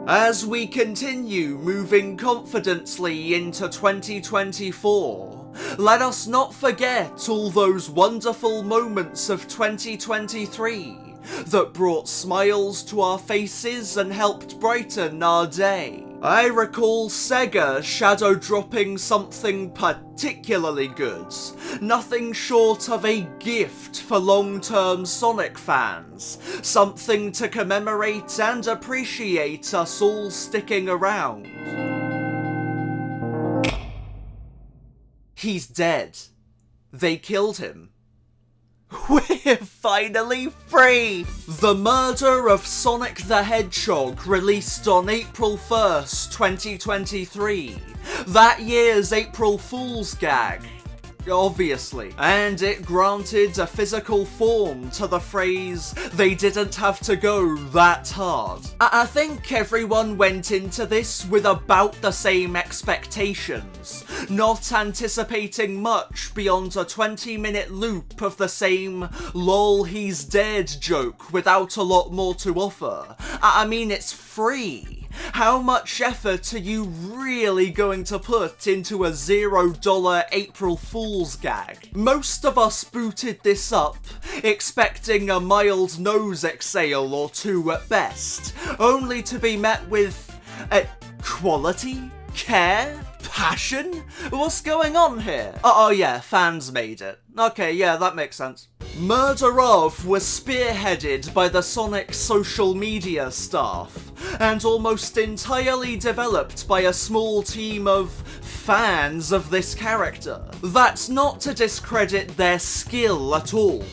As we continue moving confidently into 2024, let us not forget all those wonderful moments of 2023 that brought smiles to our faces and helped brighten our day. I recall Sega shadow dropping something particularly good, nothing short of a gift for long-term Sonic fans, something to commemorate and appreciate us all sticking around. He's dead. They killed him. We're finally free! The Murder of Sonic the Hedgehog released on April 1st, 2023. That year's April Fool's gag, obviously. And it granted a physical form to the phrase, they didn't have to go that hard. I think everyone went into this with about the same expectations, not anticipating much beyond a 20-minute loop of the same lol he's dead joke without a lot more to offer. I mean, it's free. How much effort are you really going to put into a $0 April Fool's gag? Most of us booted this up, expecting a mild nose exhale or two at best, only to be met with quality? Care? Passion? What's going on here? Oh yeah, fans made it. Okay, yeah, that makes sense. Murder of was spearheaded by the Sonic social media staff, and almost entirely developed by a small team of fans of this character. That's not to discredit their skill at all.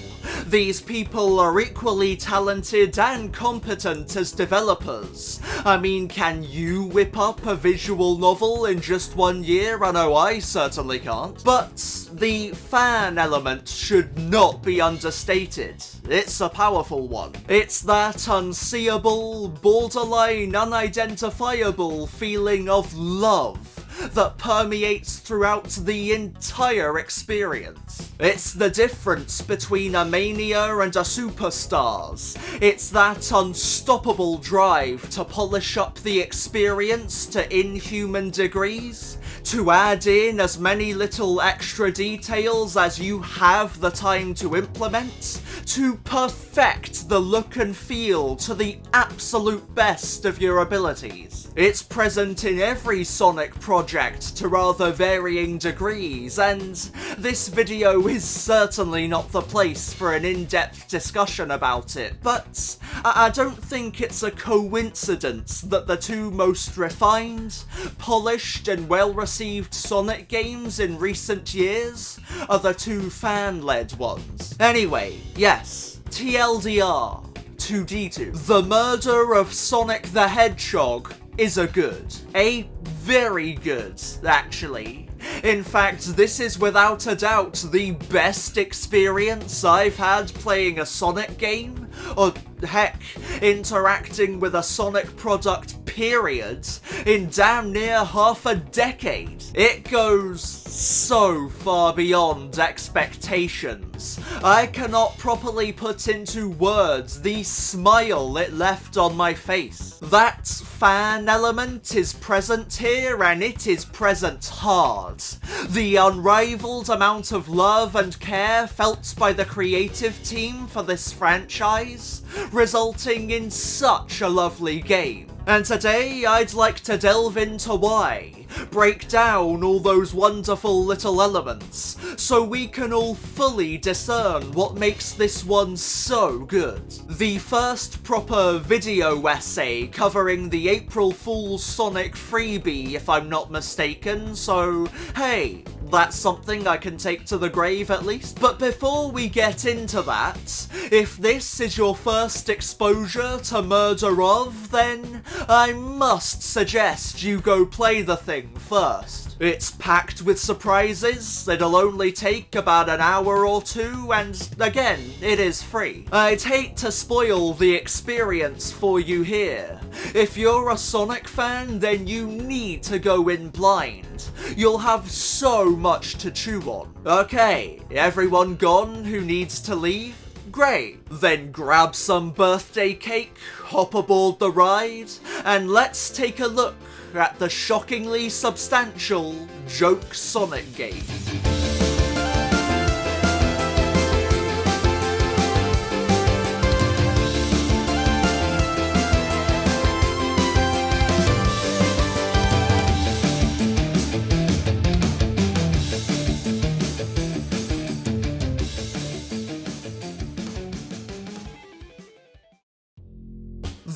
These people are equally talented and competent as developers. I mean, can you whip up a visual novel in just 1 year? I know I certainly can't. But the fan element should not be understated. It's a powerful one. It's that unseeable, borderline unidentifiable feeling of love that permeates throughout the entire experience. It's the difference between a mania and a superstars. It's that unstoppable drive to polish up the experience to inhuman degrees, to add in as many little extra details as you have the time to implement, to perfect the look and feel to the absolute best of your abilities. It's present in every Sonic project to rather varying degrees, and this video is certainly not the place for an in-depth discussion about it, but I don't think it's a coincidence that the two most refined, polished, and well-received Sonic games in recent years are the two fan-led ones. Anyway, yes, TLDR, 2D2. The Murder of Sonic the Hedgehog is a very good, actually. In fact, this is without a doubt the best experience I've had playing a Sonic game, or heck, interacting with a Sonic product period, in damn near half a decade. It goes so far beyond expectations. I cannot properly put into words the smile it left on my face. That fan element is present here, and it is present hard. The unrivaled amount of love and care felt by the creative team for this franchise, resulting in such a lovely game. And today I'd like to delve into why, break down all those wonderful little elements, so we can all fully discern what makes this one so good. The first proper video essay covering the April Fool's Sonic freebie, if I'm not mistaken, so hey, that's something I can take to the grave at least. But before we get into that, if this is your first exposure to Murder of, then I must suggest you go play the thing first. It's packed with surprises, it'll only take about an hour or two, and again, it is free. I'd hate to spoil the experience for you here. If you're a Sonic fan, then you need to go in blind. You'll have so much to chew on. Okay, everyone gone who needs to leave? Great, then grab some birthday cake, hop aboard the ride, and let's take a look at the shockingly substantial Joke Sonic game.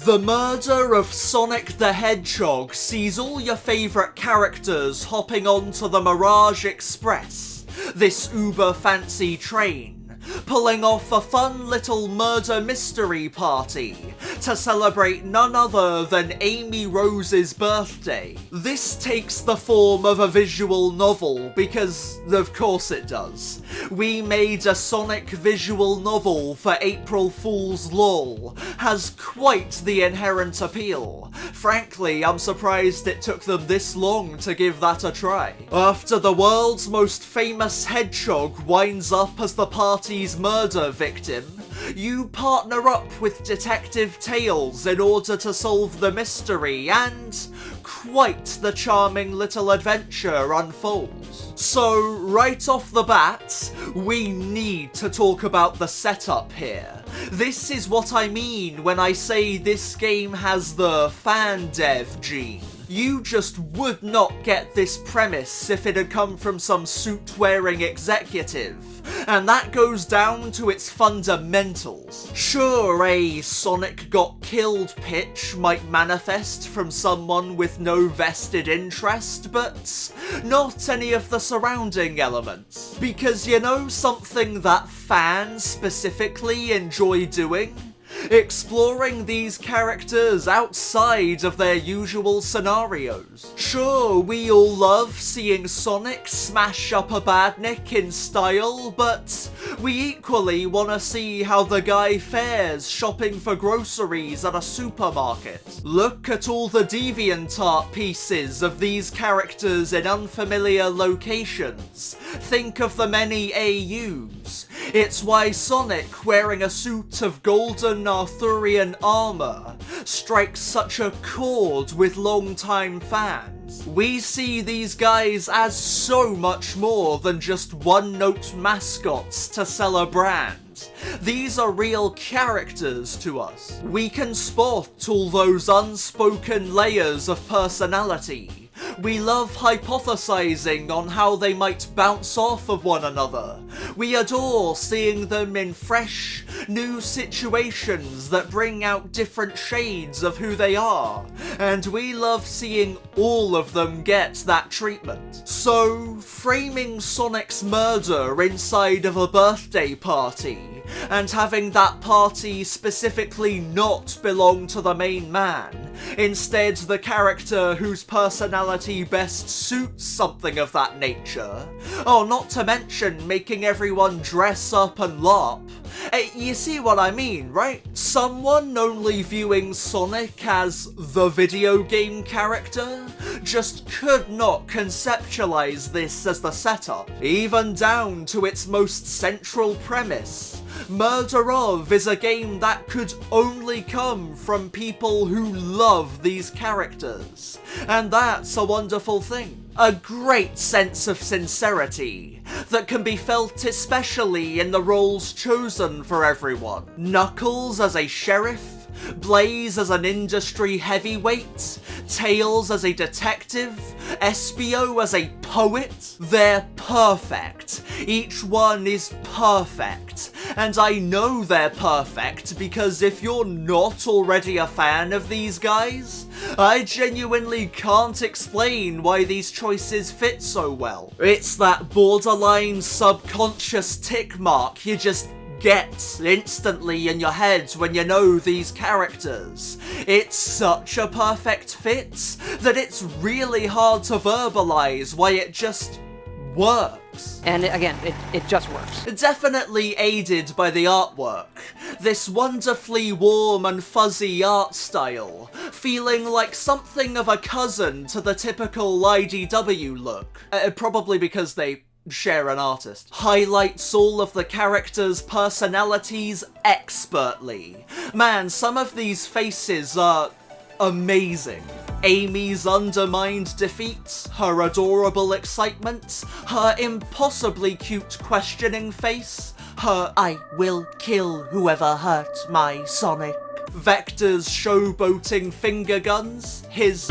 The murder of Sonic the Hedgehog sees all your favourite characters hopping onto the Mirage Express, this uber fancy train, pulling off a fun little murder mystery party to celebrate none other than Amy Rose's birthday. This takes the form of a visual novel because, of course it does. We made a Sonic visual novel for April Fool's lol. Has quite the inherent appeal. Frankly, I'm surprised it took them this long to give that a try. After the world's most famous hedgehog winds up as the party's murder victim, you partner up with Detective Tails in order to solve the mystery, and quite the charming little adventure unfolds. So, right off the bat, we need to talk about the setup here. This is what I mean when I say this game has the fan dev gene. You just would not get this premise if it had come from some suit-wearing executive. And that goes down to its fundamentals. Sure, a Sonic got killed pitch might manifest from someone with no vested interest, but not any of the surrounding elements. Because you know something that fans specifically enjoy doing? Exploring these characters outside of their usual scenarios. Sure, we all love seeing Sonic smash up a badnik in style, but we equally want to see how the guy fares shopping for groceries at a supermarket. Look at all the DeviantArt pieces of these characters in unfamiliar locations. Think of the many AUs. It's why Sonic wearing a suit of golden Arthurian armour strikes such a chord with longtime fans. We see these guys as so much more than just one-note mascots to sell a brand. These are real characters to us. We can spot all those unspoken layers of personality. We love hypothesizing on how they might bounce off of one another. We adore seeing them in fresh, new situations that bring out different shades of who they are. And we love seeing all of them get that treatment. So, framing Sonic's murder inside of a birthday party, and having that party specifically not belong to the main man, instead the character whose personality best suits something of that nature. Oh, not to mention making everyone dress up and LARP. You see what I mean, right? Someone only viewing Sonic as the video game character just could not conceptualize this as the setup, even down to its most central premise. Murder of is a game that could only come from people who love these characters, and that's a wonderful thing. A great sense of sincerity that can be felt especially in the roles chosen for everyone. Knuckles as a sheriff, Blaze as an industry heavyweight, Tails as a detective, Espio as a poet. They're perfect. Each one is perfect. And I know they're perfect because if you're not already a fan of these guys, I genuinely can't explain why these choices fit so well. It's that borderline subconscious tick mark you just get instantly in your head when you know these characters. It's such a perfect fit that it's really hard to verbalize why it just works. And again, it just works. Definitely aided by the artwork. This wonderfully warm and fuzzy art style, feeling like something of a cousin to the typical IDW look. Probably because they share an artist. Highlights all of the characters' personalities expertly. Man, some of these faces are amazing. Amy's undermined defeat, her adorable excitement, her impossibly cute questioning face, her "I will kill whoever hurt my Sonic." Vector's showboating finger guns, his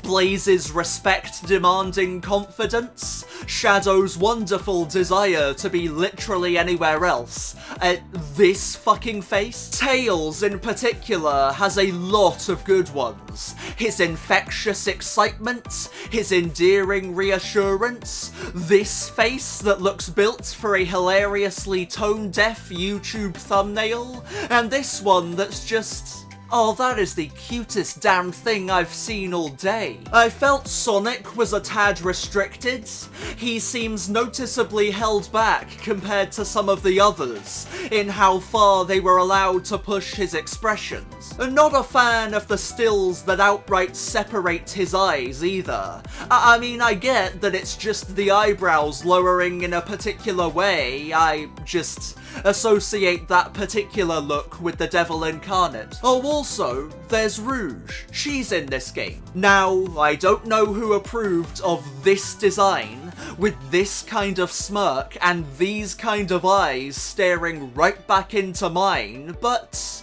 Blaze's respect-demanding confidence, Shadow's wonderful desire to be literally anywhere else, this fucking face. Tails in particular has a lot of good ones. His infectious excitement, his endearing reassurance, this face that looks built for a hilariously tone-deaf YouTube thumbnail, and this one that's just, oh, that is the cutest damn thing I've seen all day. I felt Sonic was a tad restricted. He seems noticeably held back compared to some of the others in how far they were allowed to push his expressions. Not a fan of the stills that outright separate his eyes either. I mean, I get that it's just the eyebrows lowering in a particular way. I just associate that particular look with the devil incarnate. Oh, also, there's Rouge. She's in this game. Now, I don't know who approved of this design, with this kind of smirk and these kind of eyes staring right back into mine, but,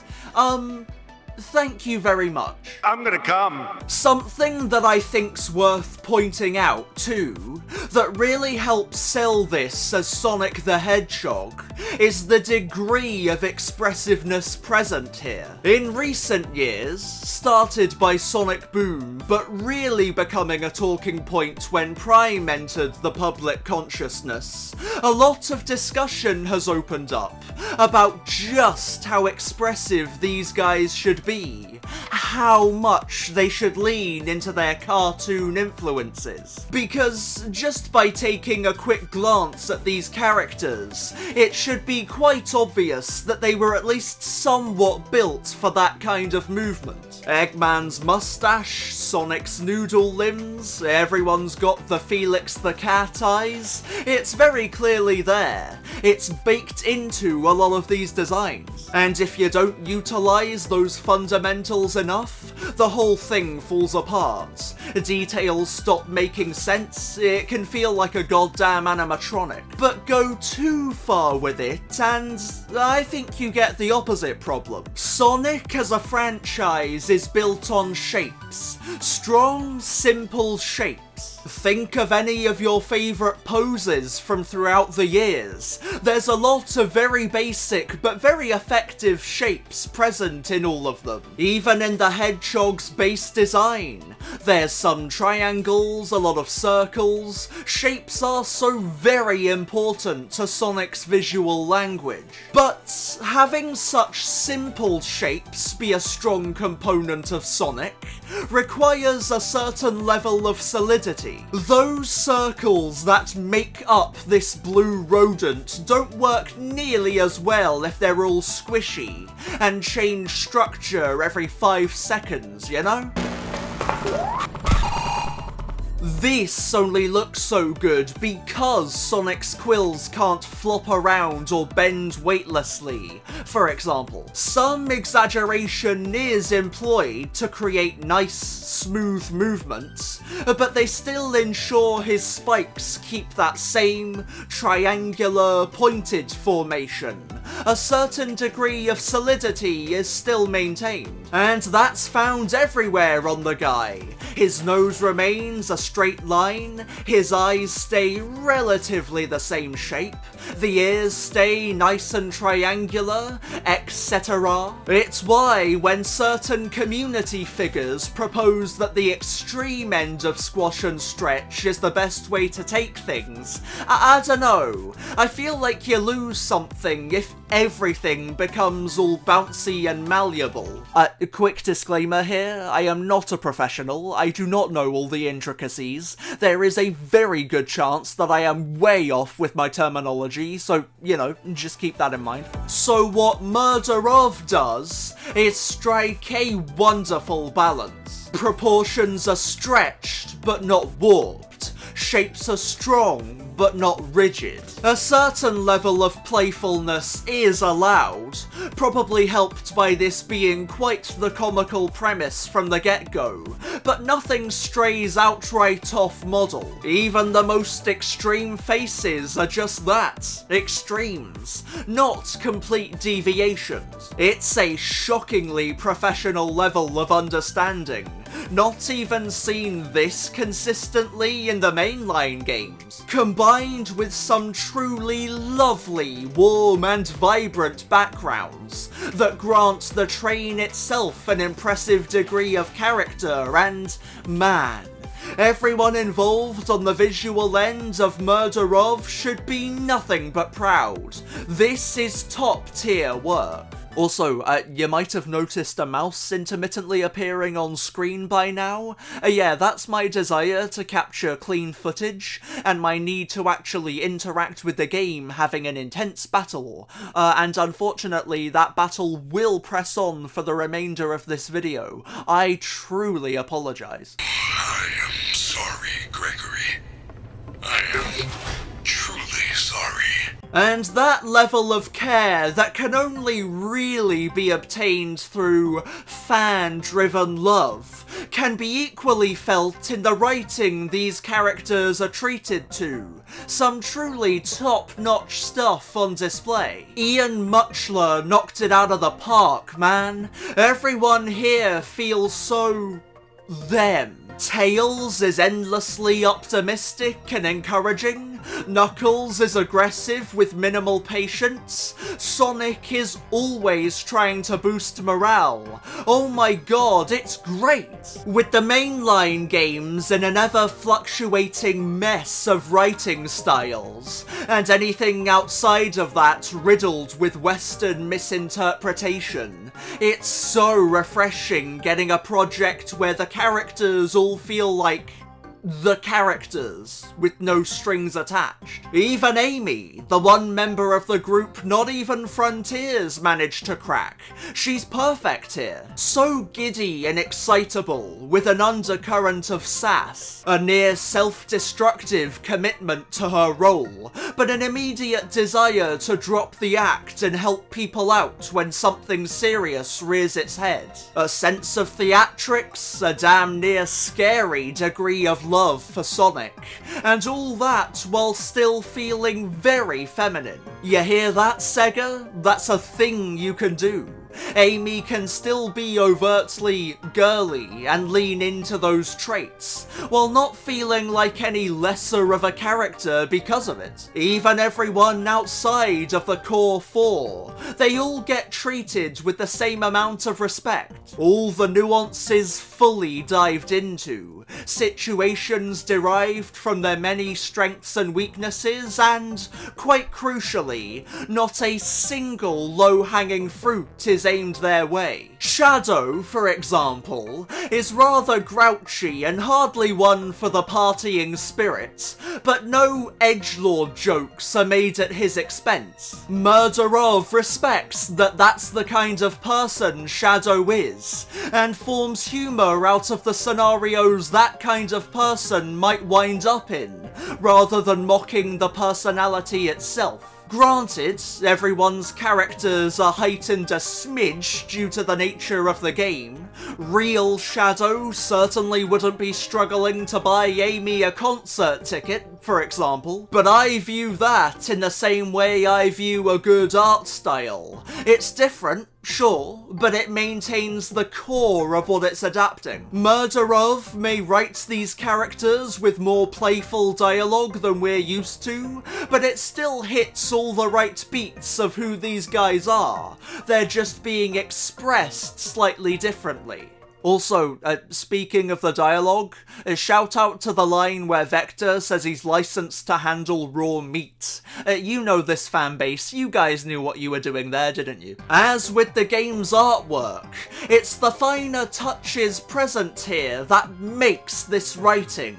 thank you very much. I'm gonna come. Something that I think's worth pointing out too, that really helps sell this as Sonic the Hedgehog, is the degree of expressiveness present here. In recent years, started by Sonic Boom, but really becoming a talking point when Prime entered the public consciousness, a lot of discussion has opened up about just how expressive these guys should be, how much they should lean into their cartoon influences. Because just by taking a quick glance at these characters, it should be quite obvious that they were at least somewhat built for that kind of movement. Eggman's mustache, Sonic's noodle limbs, everyone's got the Felix the Cat eyes. It's very clearly there. It's baked into a lot of these designs. And if you don't utilize those fundamentals enough, the whole thing falls apart. Details stop making sense, it can feel like a goddamn animatronic. But go too far with it, and I think you get the opposite problem. Sonic as a franchise is built on shapes. Strong, simple shapes. Think of any of your favourite poses from throughout the years. There's a lot of very basic but very effective shapes present in all of them. Even in the Hedgehog's base design. There's some triangles, a lot of circles. Shapes are so very important to Sonic's visual language. But having such simple shapes be a strong component of Sonic requires a certain level of solidity. Those circles that make up this blue rodent don't work nearly as well if they're all squishy and change structure every 5 seconds, you know? This only looks so good because Sonic's quills can't flop around or bend weightlessly, for example. Some exaggeration is employed to create nice, smooth movements, but they still ensure his spikes keep that same triangular, pointed formation. A certain degree of solidity is still maintained, and that's found everywhere on the guy. His nose remains a straight line, his eyes stay relatively the same shape, the ears stay nice and triangular, etc. It's why when certain community figures propose that the extreme end of squash and stretch is the best way to take things, I don't know, I feel like you lose something if everything becomes all bouncy and malleable. A quick disclaimer here, I am not a professional, I do not know all the intricacies. There is a very good chance that I am way off with my terminology, so, you know, just keep that in mind. So what Murder Of does is strike a wonderful balance. Proportions are stretched, but not warped. Shapes are strong, but not rigid. A certain level of playfulness is allowed, probably helped by this being quite the comical premise from the get-go, but nothing strays outright off model. Even the most extreme faces are just that, extremes, not complete deviations. It's a shockingly professional level of understanding, not even seen this consistently in the mainline games, combined with some truly lovely, warm and vibrant backgrounds that grant the train itself an impressive degree of character, and man, everyone involved on the visual end of Murder Of should be nothing but proud. This is top tier work. Also, you might have noticed a mouse intermittently appearing on screen by now. Yeah, that's my desire to capture clean footage, and my need to actually interact with the game having an intense battle. And unfortunately, that battle will press on for the remainder of this video. I truly apologise. I am sorry, Gregory. I am truly sorry. And that level of care that can only really be obtained through fan-driven love can be equally felt in the writing these characters are treated to. Some truly top-notch stuff on display. Ian Muchler knocked it out of the park, man. Everyone here feels so them. Tails is endlessly optimistic and encouraging, Knuckles is aggressive with minimal patience, Sonic is always trying to boost morale. Oh my god, it's great! With the mainline games in an ever-fluctuating mess of writing styles, and anything outside of that riddled with Western misinterpretation, it's so refreshing getting a project where the characters all feel like the characters, with no strings attached. Even Amy, the one member of the group not even Frontiers managed to crack. She's perfect here. So giddy and excitable, with an undercurrent of sass. A near self-destructive commitment to her role, but an immediate desire to drop the act and help people out when something serious rears its head. A sense of theatrics, a damn near scary degree of love for Sonic, and all that while still feeling very feminine. You hear that, Sega? That's a thing you can do. Amy can still be overtly girly and lean into those traits, while not feeling like any lesser of a character because of it. Even everyone outside of the core four, they all get treated with the same amount of respect. All the nuances fully dived into, situations derived from their many strengths and weaknesses, and, quite crucially, not a single low-hanging fruit is aimed their way. Shadow, for example, is rather grouchy and hardly one for the partying spirit, but no edgelord jokes are made at his expense. Murder Of respects that that's the kind of person Shadow is, and forms humour out of the scenarios that kind of person might wind up in, rather than mocking the personality itself. Granted, everyone's characters are heightened a smidge due to the nature of the game. Real Shadow certainly wouldn't be struggling to buy Amy a concert ticket, for example, but I view that in the same way I view a good art style. It's different, sure, but it maintains the core of what it's adapting. Murder Of may write these characters with more playful dialogue than we're used to, but it still hits all the right beats of who these guys are. They're just being expressed slightly differently. Also, speaking of the dialogue, a shout out to the line where Vector says he's licensed to handle raw meat. You know this fanbase, you guys knew what you were doing there, didn't you? As with the game's artwork, it's the finer touches present here that makes this writing.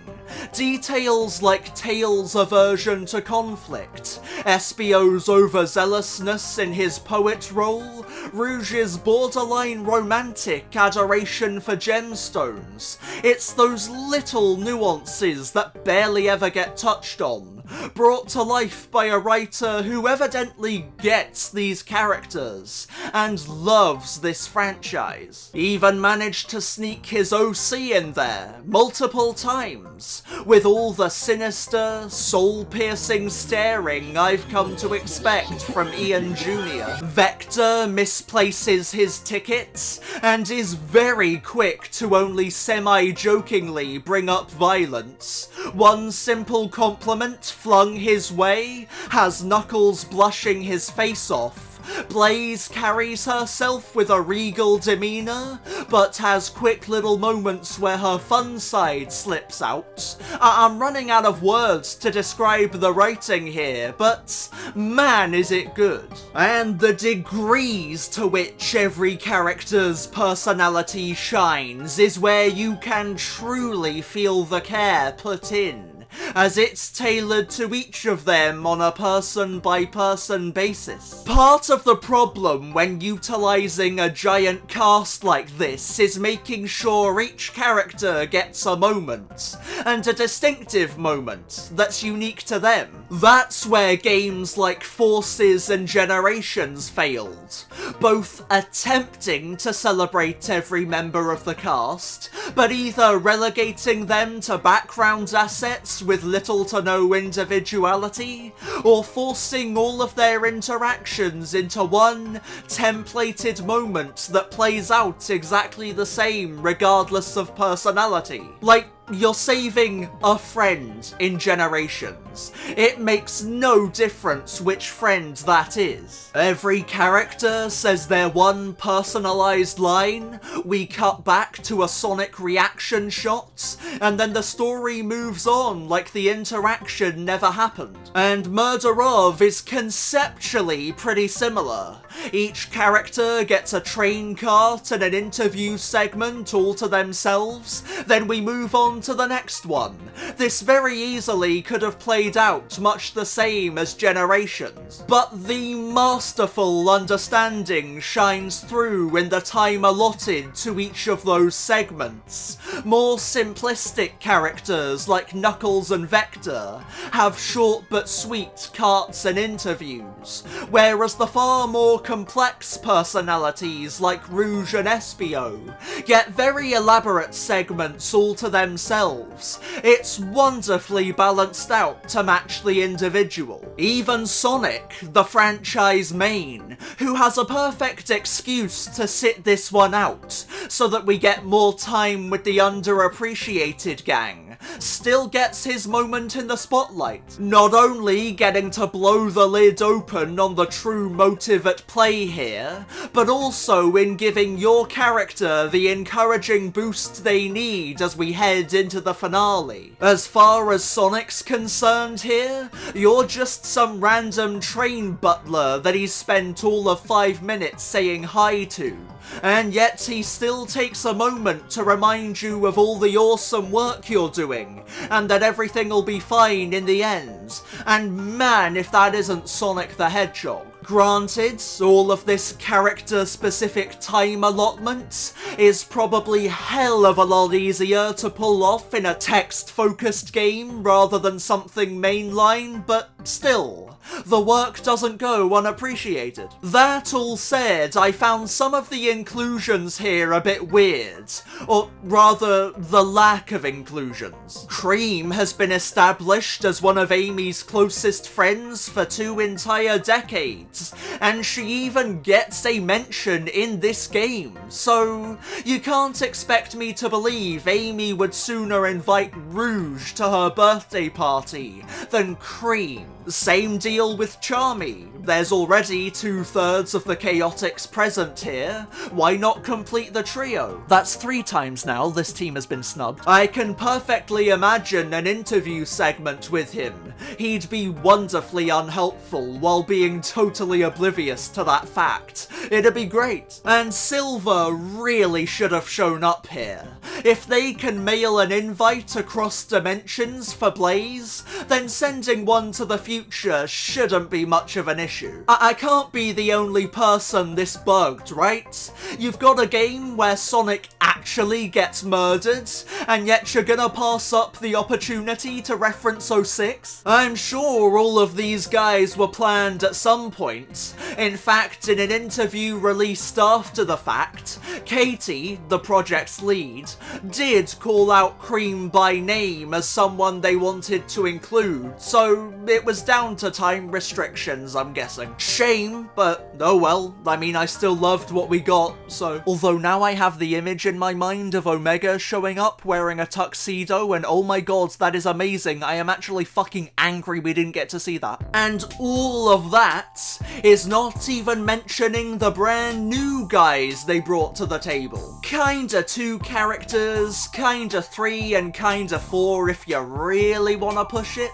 Details like Tails' aversion to conflict, Espio's overzealousness in his poet role, Rouge's borderline romantic adoration for gemstones. It's those little nuances that barely ever get touched on, brought to life by a writer who evidently gets these characters and loves this franchise. Even managed to sneak his OC in there multiple times, with all the sinister, soul-piercing staring I've come to expect from Ian Jr. Vector misplaces his tickets and is very quick to only semi-jokingly bring up violence. One simple compliment flung his way has Knuckles blushing his face off. Blaze carries herself with a regal demeanour, but has quick little moments where her fun side slips out. I'm running out of words to describe the writing here, but man is it good. And the degrees to which every character's personality shines is where you can truly feel the care put in, as it's tailored to each of them on a person-by-person basis. Part of the problem when utilising a giant cast like this is making sure each character gets a moment, and a distinctive moment that's unique to them. That's where games like Forces and Generations failed, both attempting to celebrate every member of the cast, but either relegating them to background assets with little to no individuality, or forcing all of their interactions into one templated moment that plays out exactly the same regardless of personality. Like, you're saving a friend in Generations. It makes no difference which friend that is. Every character says their one personalised line, we cut back to a Sonic reaction shot, and then the story moves on like the interaction never happened. And Murder Of is conceptually pretty similar. Each character gets a train cart and an interview segment all to themselves, then we move on to the next one. This very easily could have played out much the same as Generations, but the masterful understanding shines through in the time allotted to each of those segments. More simplistic characters like Knuckles and Vector have short but sweet carts and interviews, whereas the far more complex personalities like Rouge and Espio get very elaborate segments all to themselves. It's wonderfully balanced out to match the individual. Even Sonic, the franchise main, who has a perfect excuse to sit this one out so that we get more time with the underappreciated gang, still gets his moment in the spotlight. Not only getting to blow the lid open on the true motive at play here, but also in giving your character the encouraging boost they need as we head into the finale. As far as Sonic's concerned here, you're just some random train butler that he's spent all of 5 minutes saying hi to, and yet he still takes a moment to remind you of all the awesome work you're doing, and that everything will be fine in the end. And man, if that isn't Sonic the Hedgehog. Granted, all of this character-specific time allotment is probably hell of a lot easier to pull off in a text-focused game rather than something mainline, but still, the work doesn't go unappreciated. That all said, I found some of the inclusions here a bit weird, or rather, the lack of inclusions. Cream has been established as one of Amy's closest friends for 2 entire decades, and she even gets a mention in this game, so you can't expect me to believe Amy would sooner invite Rouge to her birthday party than Cream. Same deal with Charmy. there's already 2/3 of the Chaotix present here. Why not complete the trio? That's 3 times now this team has been snubbed. I can perfectly imagine an interview segment with him. He'd be wonderfully unhelpful while being totally oblivious to that fact. It'd be great. And Silver really should have shown up here. If they can mail an invite across dimensions for Blaze, then sending one to the future shouldn't be much of an issue. I can't be the only person this bugged, right? You've got a game where Sonic actually gets murdered, and yet you're gonna pass up the opportunity to reference 06? I'm sure all of these guys were planned at some point. In fact, in an interview released after the fact, Katie, the project's lead, did call out Cream by name as someone they wanted to include, so it was down to time restrictions, I'm guessing. Shame, but oh well, I mean, I still loved what we got, so. Although now I have the image in my mind of Omega showing up wearing a tuxedo, and oh my god, that is amazing. I am actually fucking angry we didn't get to see that. And all of that is not even mentioning the brand new guys they brought to the table. Kinda 2 characters, kinda 3, and kinda 4 if you really wanna push it.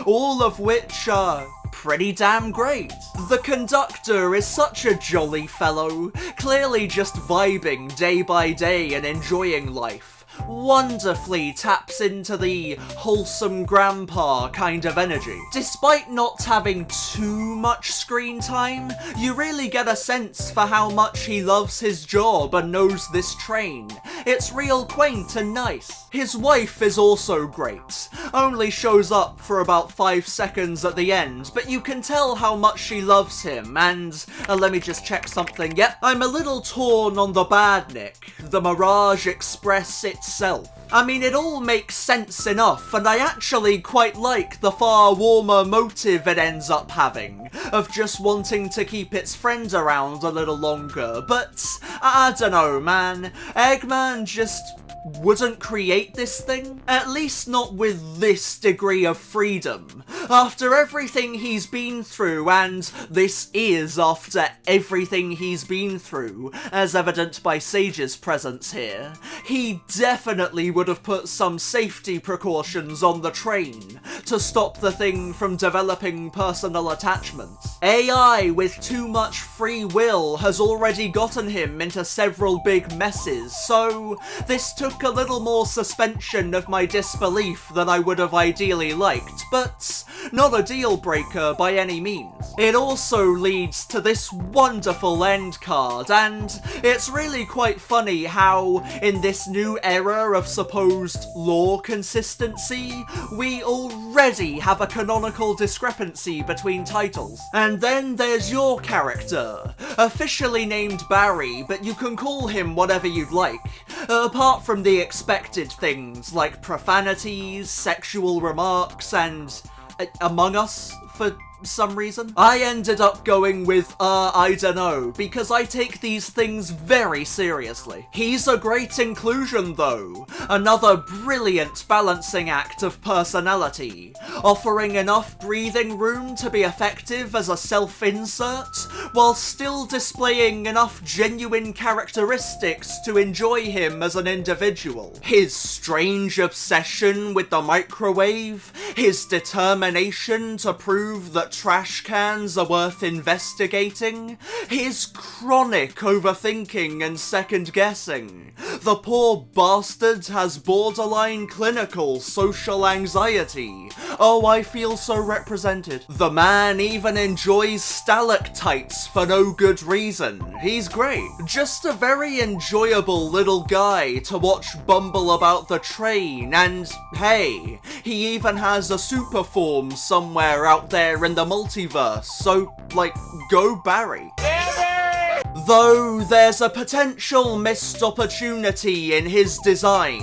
All of which are pretty damn great. The conductor is such a jolly fellow, clearly just vibing day by day and enjoying life. Wonderfully taps into the wholesome grandpa kind of energy. Despite not having too much screen time, you really get a sense for how much he loves his job and knows this train. It's real quaint and nice. His wife is also great. Only shows up for about 5 seconds at the end, but you can tell how much she loves him, and let me just check something. Yep, I'm a little torn on the Badnik, the Mirage Express itself. I mean, it all makes sense enough, and I actually quite like the far warmer motive it ends up having, of just wanting to keep its friend around a little longer, but I don't know, man. Eggman just wouldn't create this thing? At least not with this degree of freedom. After everything he's been through, and this is after everything he's been through, as evident by Sage's presence here, he definitely would have put some safety precautions on the train to stop the thing from developing personal attachments. AI with too much free will has already gotten him into several big messes, so this took a little more suspension of my disbelief than I would have ideally liked, but not a deal breaker by any means. It also leads to this wonderful end card, and it's really quite funny how, in this new era of supposed lore consistency, we already have a canonical discrepancy between titles. And then there's your character, officially named Barry, but you can call him whatever you'd like, apart from the expected things like profanities, sexual remarks, and Among Us for some reason. I ended up going with, I dunno, because I take these things very seriously. He's a great inclusion though, another brilliant balancing act of personality, offering enough breathing room to be effective as a self-insert, while still displaying enough genuine characteristics to enjoy him as an individual. His strange obsession with the microwave, his determination to prove that trash cans are worth investigating, his chronic overthinking and second-guessing. The poor bastard has borderline clinical social anxiety. Oh, I feel so represented. The man even enjoys stalactites for no good reason. He's great. Just a very enjoyable little guy to watch bumble about the train, and hey, he even has a super form somewhere out there in the multiverse, so, like, go Barry. Though there's a potential missed opportunity in his design.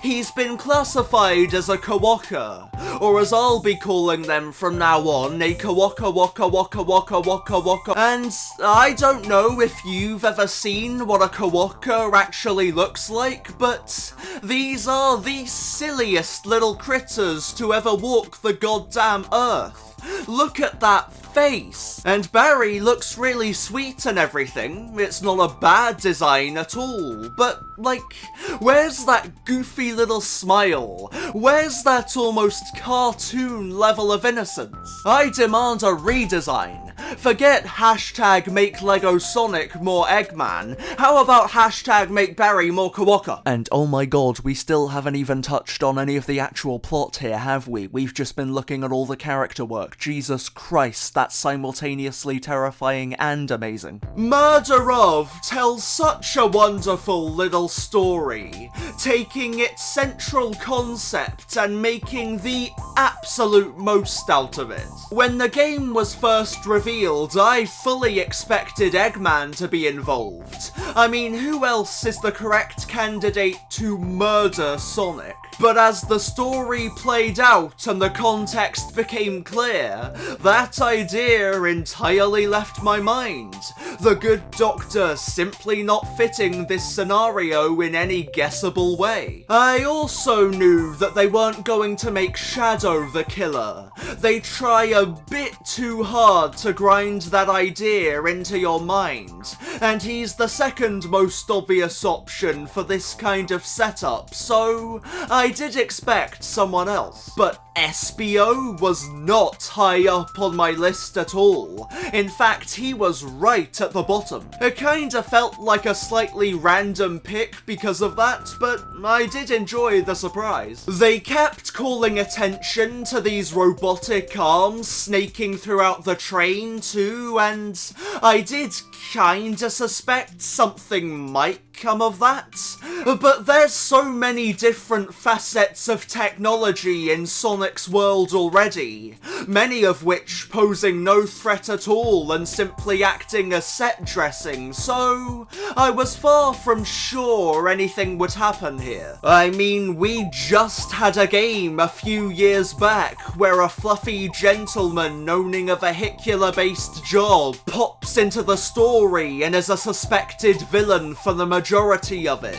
He's been classified as a Kawaka, or as I'll be calling them from now on, a Kawaka Waka Waka Waka Waka Waka. And I don't know if you've ever seen what a Kawaka actually looks like, but these are the silliest little critters to ever walk the goddamn earth. Look at that face. And Barry looks really sweet and everything, it's not a bad design at all, but like, where's that goofy little smile? Where's that almost cartoon level of innocence? I demand a redesign. Forget hashtag make Lego Sonic more Eggman. How about hashtag make Barry more Kawaka? And oh my god, we still haven't even touched on any of the actual plot here, have we? We've just been looking at all the character work. Jesus Christ, that's simultaneously terrifying and amazing. Murder Of tells such a wonderful little story, taking its central concept and making the absolute most out of it. When the game was first revealed, I fully expected Eggman to be involved. I mean, who else is the correct candidate to murder Sonic? But as the story played out and the context became clear, that idea entirely left my mind. The good doctor simply not fitting this scenario in any guessable way. I also knew that they weren't going to make Shadow the killer. They try a bit too hard to grind that idea into your mind, and he's the second most obvious option for this kind of setup, so I did expect someone else. But SBO was not high up on my list at all. In fact, he was right at the bottom. It kinda felt like a slightly random pick because of that, but I did enjoy the surprise. They kept calling attention to these robotic arms snaking throughout the train too, and I did kinda suspect something might come of that. But there's so many different facets of technology in Sonic's world already, many of which posing no threat at all and simply acting as set dressing, so I was far from sure anything would happen here. I mean, we just had a game a few years back where a fluffy gentleman owning a vehicular-based job pops into the story and is a suspected villain for the majority of it.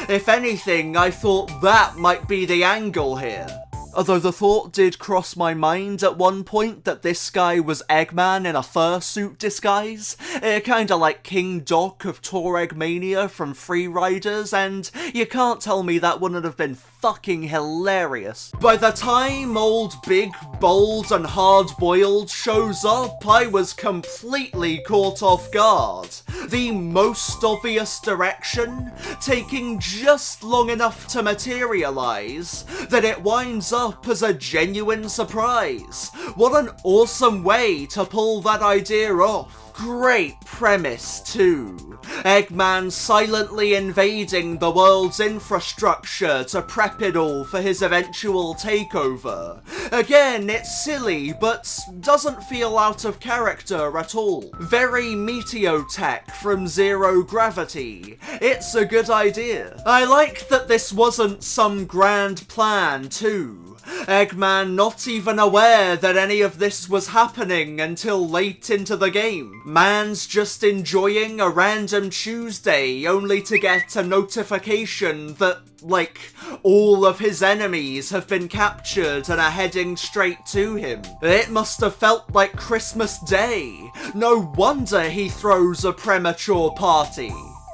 If anything, I thought that might be the angle here. Although the thought did cross my mind at one point that this guy was Eggman in a fursuit disguise, kinda like King Doc of Toreg Mania from Free Riders, and you can't tell me that wouldn't have been fucking hilarious. By the time old Big, Bold and Hard-Boiled shows up, I was completely caught off guard. The most obvious direction, taking just long enough to materialize, that it winds up as a genuine surprise. What an awesome way to pull that idea off. Great premise too. Eggman silently invading the world's infrastructure to prep it all for his eventual takeover. Again, it's silly, but doesn't feel out of character at all. Very Meteotech from Zero Gravity. It's a good idea. I like that this wasn't some grand plan too. Eggman not even aware that any of this was happening until late into the game. Man's just enjoying a random Tuesday only to get a notification that, like, all of his enemies have been captured and are heading straight to him. It must have felt like Christmas Day. No wonder he throws a premature party.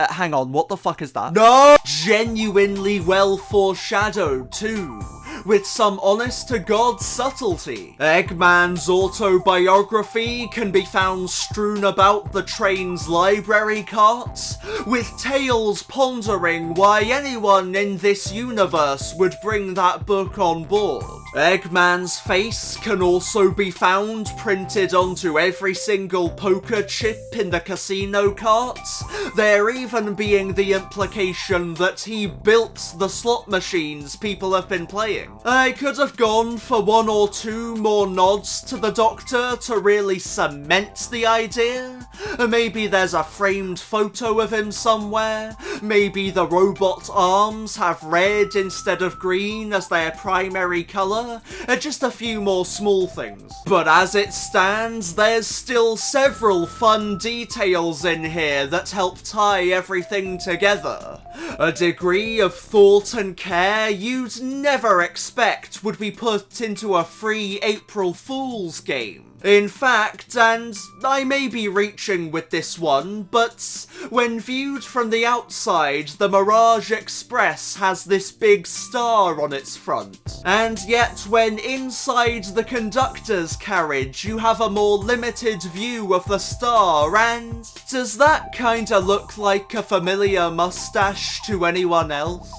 Hang on, what the fuck is that? No! Genuinely well foreshadowed too, with some honest-to-God subtlety. Eggman's autobiography can be found strewn about the train's library carts, with Tails pondering why anyone in this universe would bring that book on board. Eggman's face can also be found printed onto every single poker chip in the casino carts, there even being the implication that he built the slot machines people have been playing. I could have gone for one or two more nods to the Doctor to really cement the idea. Maybe there's a framed photo of him somewhere, maybe the robot arms have red instead of green as their primary colour, just a few more small things. But as it stands, there's still several fun details in here that help tie everything together. A degree of thought and care you'd never expect expect would be put into a free April Fool's game. In fact, and I may be reaching with this one, but when viewed from the outside, the Mirage Express has this big star on its front. And yet, when inside the conductor's carriage, you have a more limited view of the star, and does that kinda look like a familiar mustache to anyone else?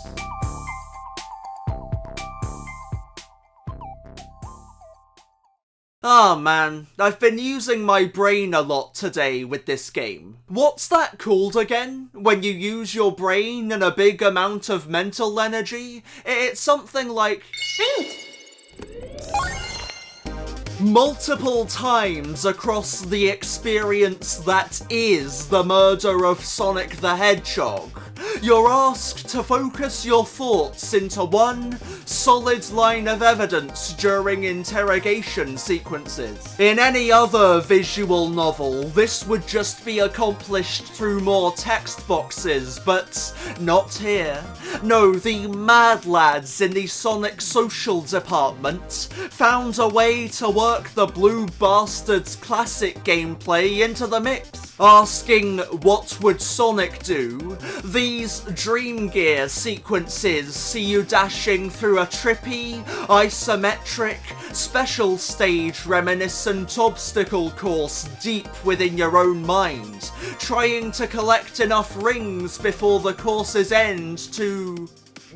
Ah man, I've been using my brain a lot today with this game. What's that called again? When you use your brain and a big amount of mental energy? It's something like... multiple times across the experience that is the murder of Sonic the Hedgehog, you're asked to focus your thoughts into one solid line of evidence during interrogation sequences. In any other visual novel, this would just be accomplished through more text boxes, but not here. No, the mad lads in the Sonic Social Department found a way to work the Blue Bastards classic gameplay into the mix. Asking what would Sonic do, these DreamGear sequences see you dashing through a trippy, isometric, special stage reminiscent obstacle course deep within your own mind, trying to collect enough rings before the course's end to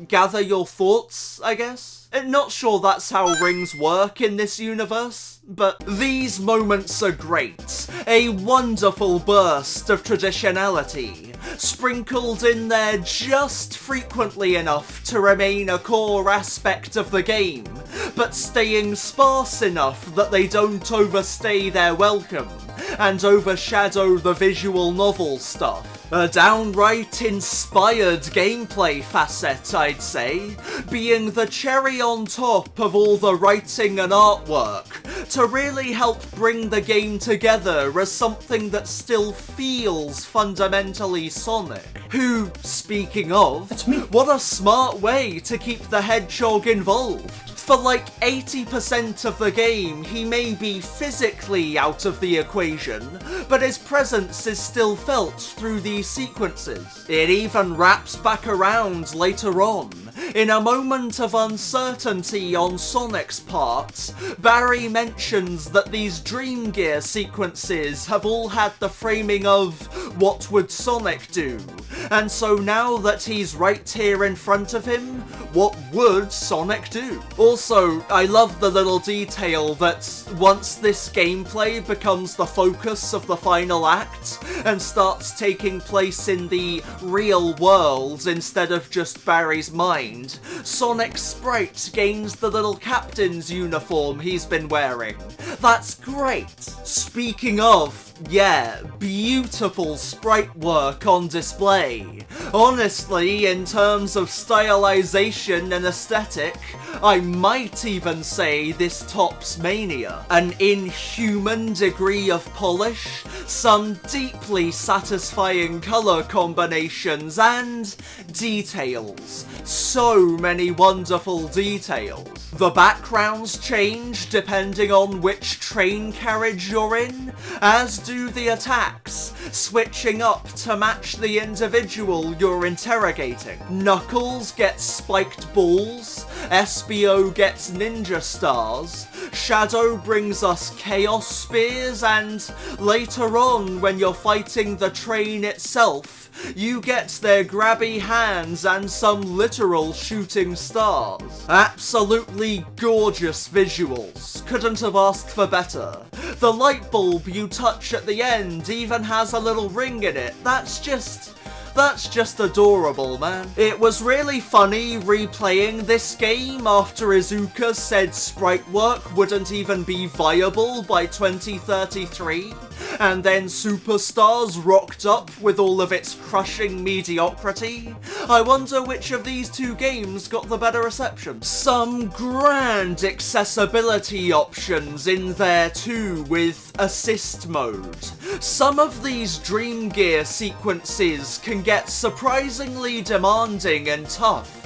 gather your thoughts, I guess? Not sure that's how rings work in this universe, but these moments are great. A wonderful burst of traditionality, sprinkled in there just frequently enough to remain a core aspect of the game, but staying sparse enough that they don't overstay their welcome and overshadow the visual novel stuff. A downright inspired gameplay facet, I'd say, being the cherry on top of all the writing and artwork to really help bring the game together as something that still feels fundamentally Sonic. Who, speaking of, what a smart way to keep the hedgehog involved. For like 80% of the game, he may be physically out of the equation, but his presence is still felt through these sequences. It even wraps back around later on. In a moment of uncertainty on Sonic's part, Barry mentions that these DreamGear sequences have all had the framing of what would Sonic do, and so now that he's right here in front of him, what would Sonic do? Also, I love the little detail that once this gameplay becomes the focus of the final act and starts taking place in the real world instead of just Barry's mind, Sonic's sprite gains the little captain's uniform he's been wearing. That's great. Speaking of, yeah, beautiful sprite work on display. Honestly, in terms of stylization and aesthetic, I might even say this tops Mania. An inhuman degree of polish, some deeply satisfying colour combinations, and details. So many wonderful details. The backgrounds change depending on which train carriage you're in, as do the attacks, switching up to match the individual you're interrogating. Knuckles gets spiked balls, SBO gets ninja stars, Shadow brings us chaos spears, and later on when you're fighting the train itself, you get their grabby hands and some literal shooting stars. Absolutely gorgeous visuals. Couldn't have asked for better. The light bulb you touch at the end even has a little ring in it. That's just adorable, man. It was really funny replaying this game after Izuka said sprite work wouldn't even be viable by 2033, and then Superstars rocked up with all of its crushing mediocrity. I wonder which of these two games got the better reception. Some grand accessibility options in there too with assist mode. Some of these DreamGear sequences can get surprisingly demanding and tough.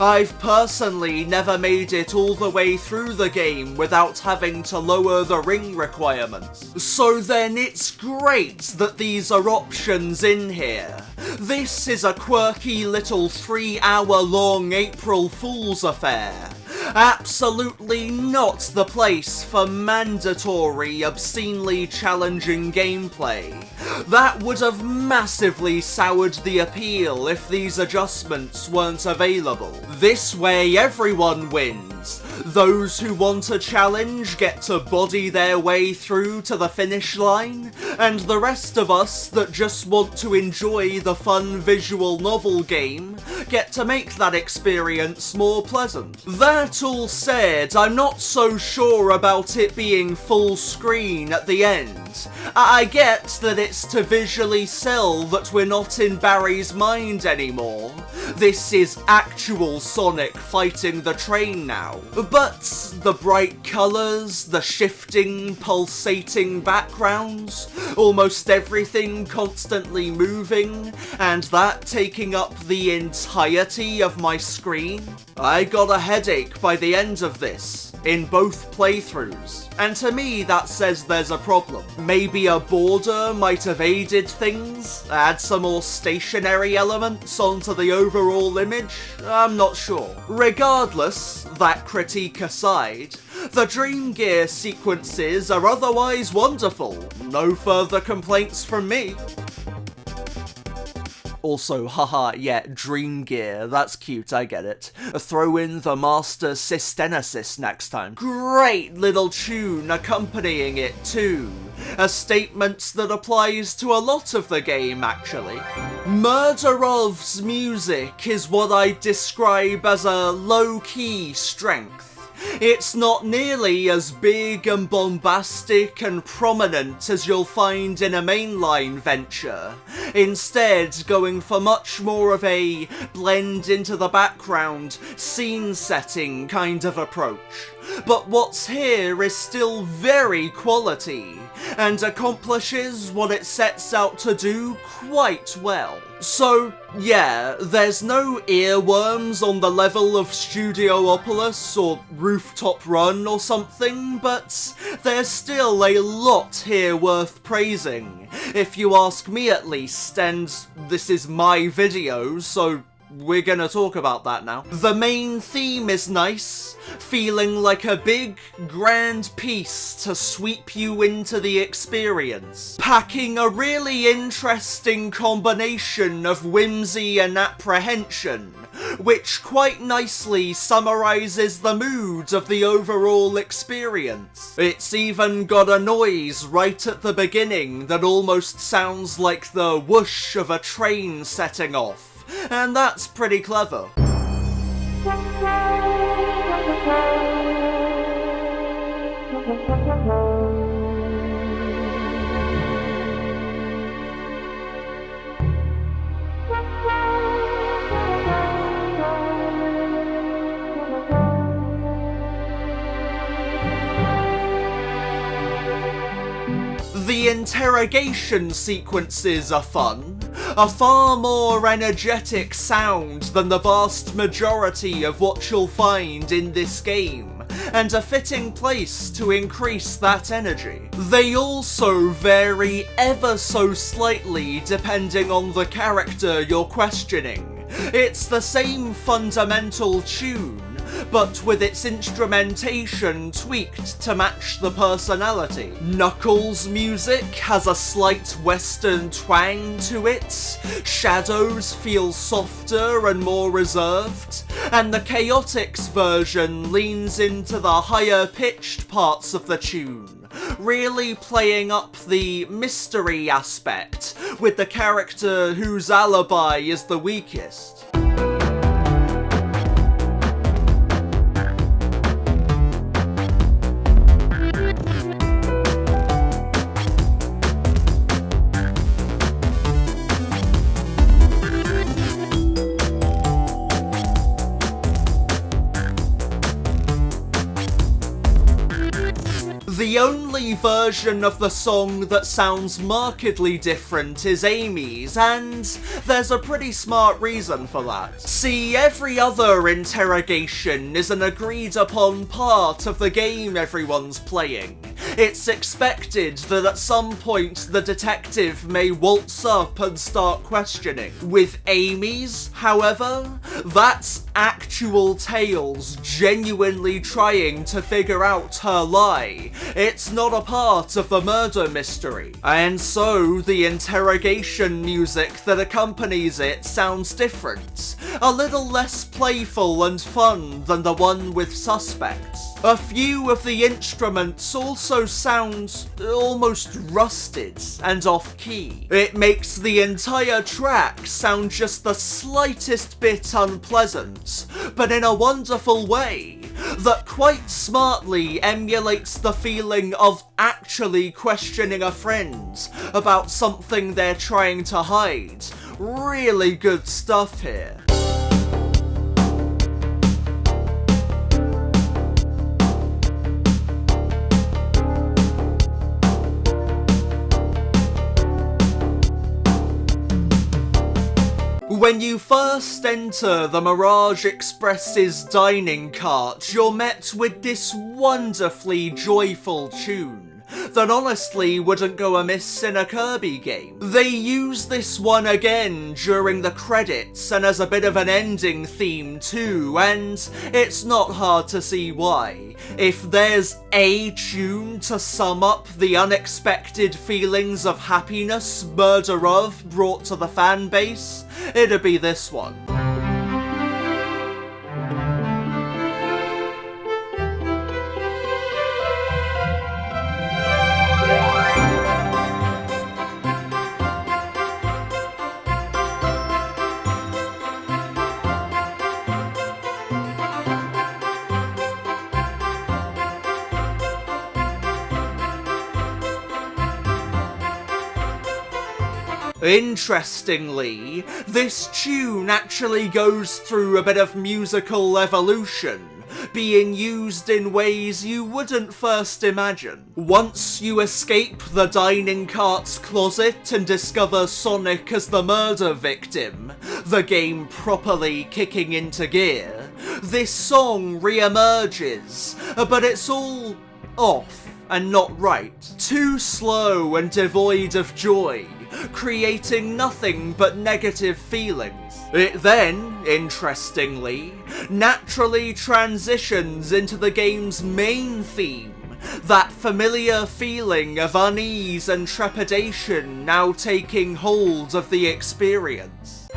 I've personally never made it all the way through the game without having to lower the ring requirements. So then it's great that these are options in here. This is a quirky little 3-hour-long April Fool's affair. Absolutely not the place for mandatory, obscenely challenging gameplay. That would have massively soured the appeal if these adjustments weren't available. This way everyone wins. Those who want a challenge get to body their way through to the finish line, and the rest of us that just want to enjoy the fun visual novel game get to make that experience more pleasant. That all said, I'm not so sure about it being full screen at the end. I get that it's to visually sell that we're not in Barry's mind anymore. This is actual Sonic fighting the train now. But the bright colours, the shifting, pulsating backgrounds, almost everything constantly moving, and that taking up the entirety of my screen? I got a headache by the end of this, in both playthroughs, and to me that says there's a problem. Maybe a border might have aided things, add some more stationary elements onto the overall image, I'm not sure. Regardless, that critique aside, the DreamGear sequences are otherwise wonderful. No further complaints from me. Also, haha, yeah, DreamGear, that's cute, I get it. Throw in the Master Systenesis next time. Great little tune accompanying it too. A statement that applies to a lot of the game, actually. Murderov's music is what I'd describe as a low-key strength. It's not nearly as big and bombastic and prominent as you'll find in a mainline venture, instead going for much more of a blend into the background, scene setting kind of approach. But what's here is still very quality, and accomplishes what it sets out to do quite well. So, yeah, there's no earworms on the level of Studiopolis or Rooftop Run or something, but there's still a lot here worth praising, if you ask me at least, and this is my video, so we're gonna talk about that now. The main theme is nice, feeling like a big, grand piece to sweep you into the experience, packing a really interesting combination of whimsy and apprehension, which quite nicely summarises the mood of the overall experience. It's even got a noise right at the beginning that almost sounds like the whoosh of a train setting off. And that's pretty clever. The interrogation sequences are fun, a far more energetic sound than the vast majority of what you'll find in this game, and a fitting place to increase that energy. They also vary ever so slightly depending on the character you're questioning. It's the same fundamental tune, but with its instrumentation tweaked to match the personality. Knuckles' music has a slight western twang to it, Shadow's feel softer and more reserved, and the Chaotix version leans into the higher pitched parts of the tune, really playing up the mystery aspect with the character whose alibi is the weakest. The only version of the song that sounds markedly different is Amy's, and there's a pretty smart reason for that. See, every other interrogation is an agreed upon part of the game everyone's playing. It's expected that at some point the detective may waltz up and start questioning. With Amy's, however, that's actual Tails genuinely trying to figure out her lie. It's not a part of the murder mystery. And so the interrogation music that accompanies it sounds different, a little less playful and fun than the one with suspects. A few of the instruments also sound almost rusted and off-key. It makes the entire track sound just the slightest bit unpleasant, but in a wonderful way that quite smartly emulates the feeling of actually questioning a friend about something they're trying to hide. Really good stuff here. When you first enter the Mirage Express's dining cart, you're met with this wonderfully joyful tune that honestly wouldn't go amiss in a Kirby game. They use this one again during the credits and as a bit of an ending theme too, and it's not hard to see why. If there's a tune to sum up the unexpected feelings of happiness Murder Of brought to the fan base, it'd be this one. Interestingly, this tune actually goes through a bit of musical evolution, being used in ways you wouldn't first imagine. Once you escape the dining cart's closet and discover Sonic as the murder victim, the game properly kicking into gear, this song re-emerges, but it's all off and not right. Too slow and devoid of joy, creating nothing but negative feelings. It then, interestingly, naturally transitions into the game's main theme, that familiar feeling of unease and trepidation now taking hold of the experience.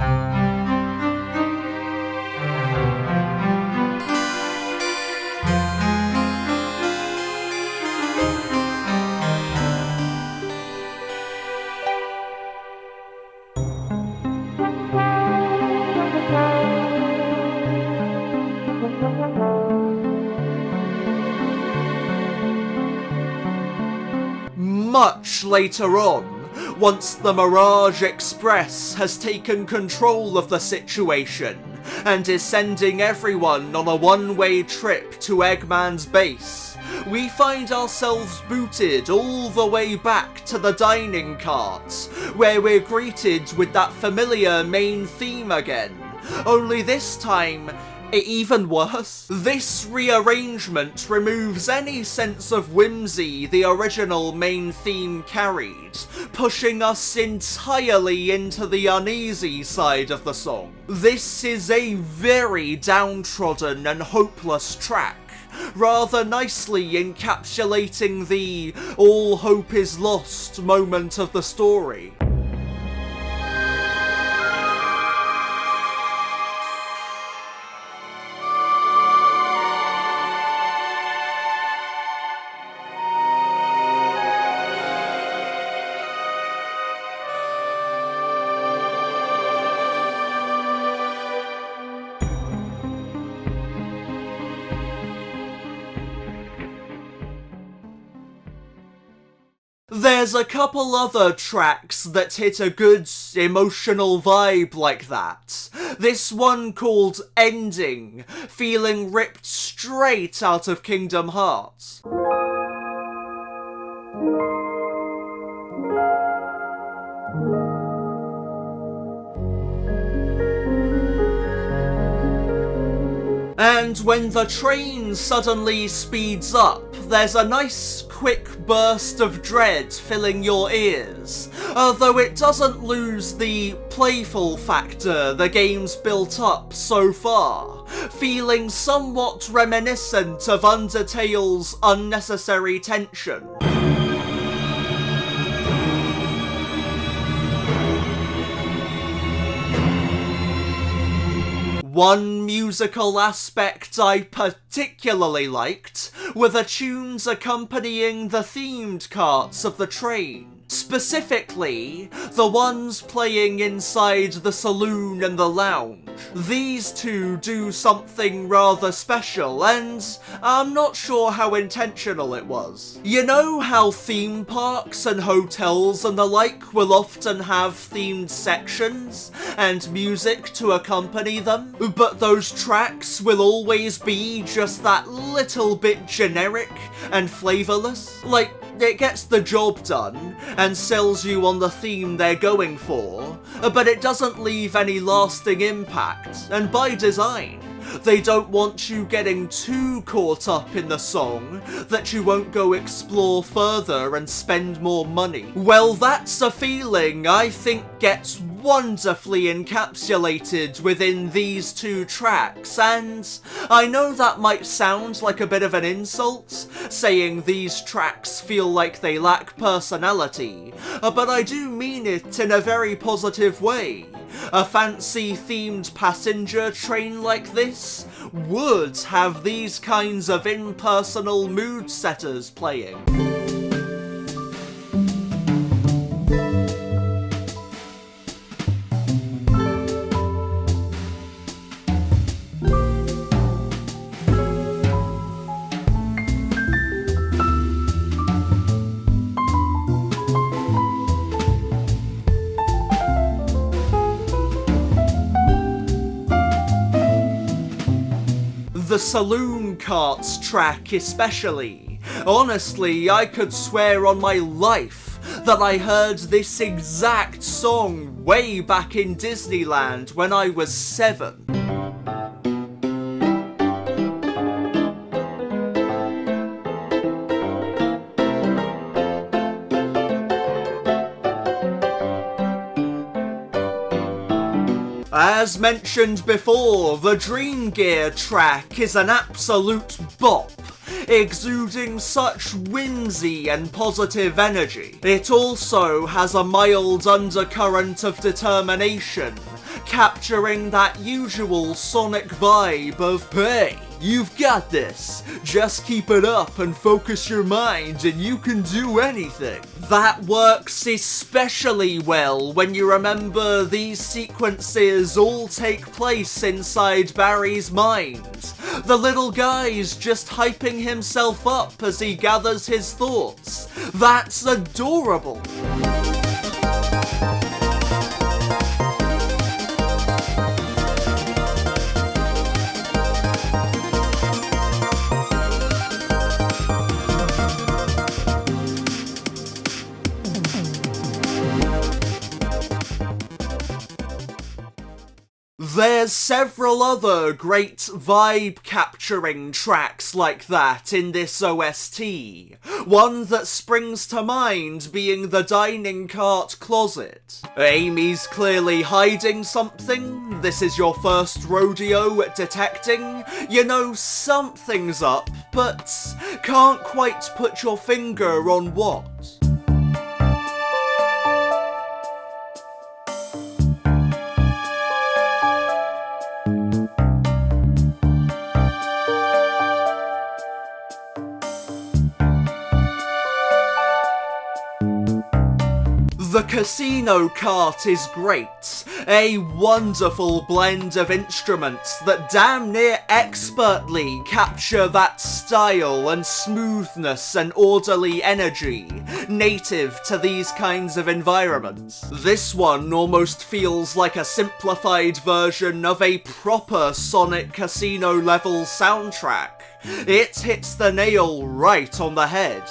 Much later on, once the Mirage Express has taken control of the situation and is sending everyone on a one-way trip to Eggman's base, we find ourselves booted all the way back to the dining cart, where we're greeted with that familiar main theme again, only this time even worse. This rearrangement removes any sense of whimsy the original main theme carried, pushing us entirely into the uneasy side of the song. This is a very downtrodden and hopeless track, rather nicely encapsulating the all hope is lost moment of the story. There's a couple other tracks that hit a good emotional vibe like that. This one called Ending, feeling ripped straight out of Kingdom Hearts. And when the train suddenly speeds up, there's a nice quick burst of dread filling your ears, though it doesn't lose the playful factor the game's built up so far, feeling somewhat reminiscent of Undertale's unnecessary tension. One musical aspect I particularly liked were the tunes accompanying the themed carts of the train. Specifically, the ones playing inside the saloon and the lounge. These two do something rather special, and I'm not sure how intentional it was. You know how theme parks and hotels and the like will often have themed sections and music to accompany them, but those tracks will always be just that little bit generic and flavourless? Like, it gets the job done and sells you on the theme they're going for, but it doesn't leave any lasting impact, and by design. They don't want you getting too caught up in the song that you won't go explore further and spend more money. Well, that's a feeling I think gets wonderfully encapsulated within these two tracks, and I know that might sound like a bit of an insult, saying these tracks feel like they lack personality, but I do mean it in a very positive way. A fancy themed passenger train like this would have these kinds of impersonal mood setters playing. The saloon carts track especially. Honestly, I could swear on my life that I heard this exact song way back in Disneyland when I was 7. As mentioned before, the DreamGear track is an absolute bop, exuding such whimsy and positive energy. It also has a mild undercurrent of determination, capturing that usual Sonic vibe of, hey, you've got this, just keep it up and focus your mind and you can do anything. That works especially well when you remember these sequences all take place inside Barry's mind. The little guy's just hyping himself up as he gathers his thoughts. That's adorable. There's several other great vibe-capturing tracks like that in this OST. One that springs to mind being the dining cart closet. Amy's clearly hiding something. This is your first rodeo at detecting. You know something's up, but can't quite put your finger on what. The casino cart is great, a wonderful blend of instruments that damn near expertly capture that style and smoothness and orderly energy native to these kinds of environments. This one almost feels like a simplified version of a proper Sonic Casino level soundtrack. It hits the nail right on the head.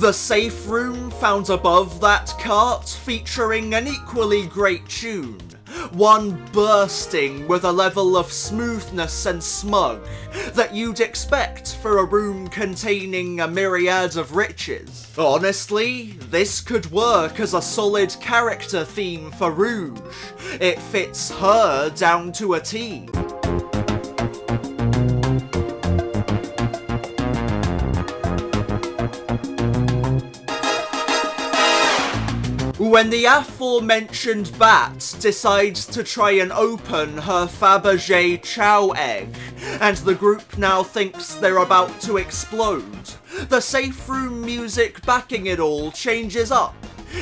The safe room found above that cart featuring an equally great tune, one bursting with a level of smoothness and smug that you'd expect for a room containing a myriad of riches. Honestly, this could work as a solid character theme for Rouge. It fits her down to a T. When the aforementioned bat decides to try and open her Fabergé Chow egg, and the group now thinks they're about to explode, the safe room music backing it all changes up,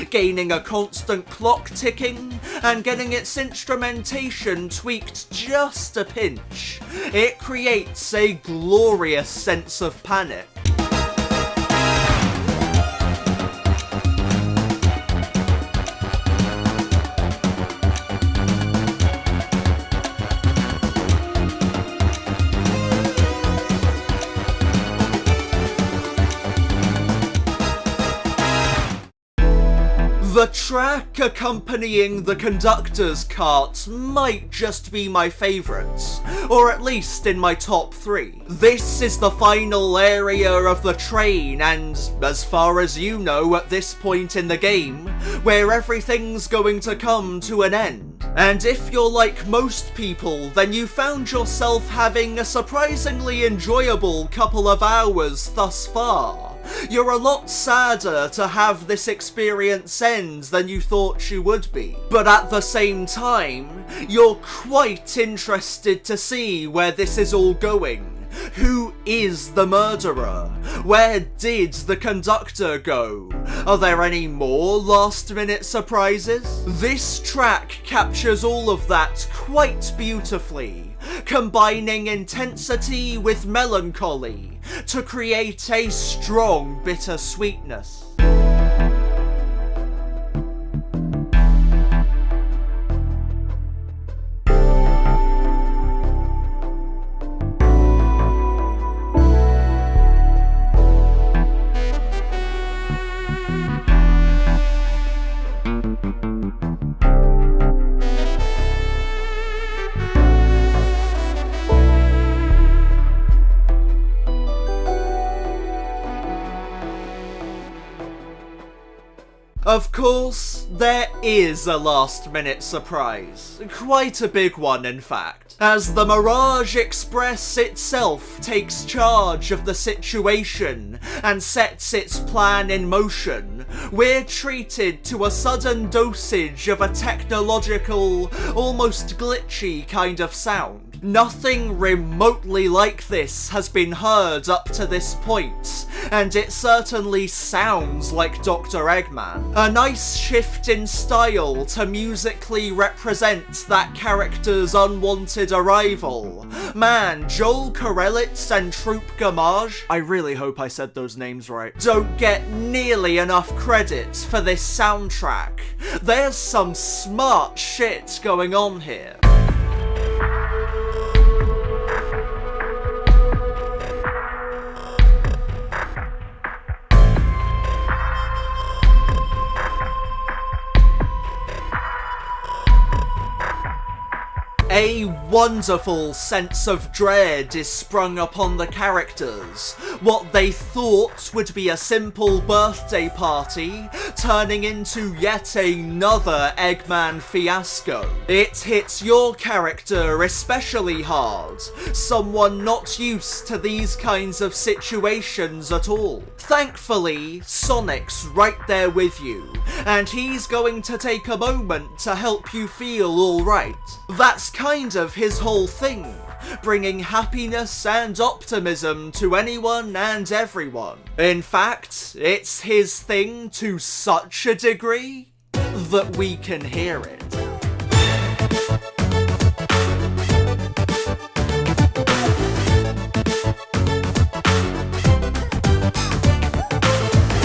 gaining a constant clock ticking and getting its instrumentation tweaked just a pinch. It creates a glorious sense of panic. The track accompanying the conductor's cart might just be my favourite, or at least in my top 3. This is the final area of the train and, as far as you know at this point in the game, where everything's going to come to an end. And if you're like most people, then you found yourself having a surprisingly enjoyable couple of hours thus far. You're a lot sadder to have this experience end than you thought you would be. But at the same time, you're quite interested to see where this is all going. Who is the murderer? Where did the conductor go? Are there any more last-minute surprises? This track captures all of that quite beautifully, combining intensity with melancholy to create a strong bittersweetness. Of course, there is a last-minute surprise. Quite a big one, in fact. As the Mirage Express itself takes charge of the situation and sets its plan in motion, we're treated to a sudden dosage of a technological, almost glitchy kind of sound. Nothing remotely like this has been heard up to this point, and it certainly sounds like Dr. Eggman. A nice shift in style to musically represent that character's unwanted arrival. Man, Joel Korelitz and Troop Gamage, I really hope I said those names right, don't get nearly enough credit for this soundtrack. There's some smart shit going on here. A wonderful sense of dread is sprung upon the characters. What they thought would be a simple birthday party, turning into yet another Eggman fiasco. It hits your character especially hard, someone not used to these kinds of situations at all. Thankfully, Sonic's right there with you, and he's going to take a moment to help you feel alright. That's kind of his whole thing, bringing happiness and optimism to anyone and everyone. In fact, it's his thing to such a degree that we can hear it.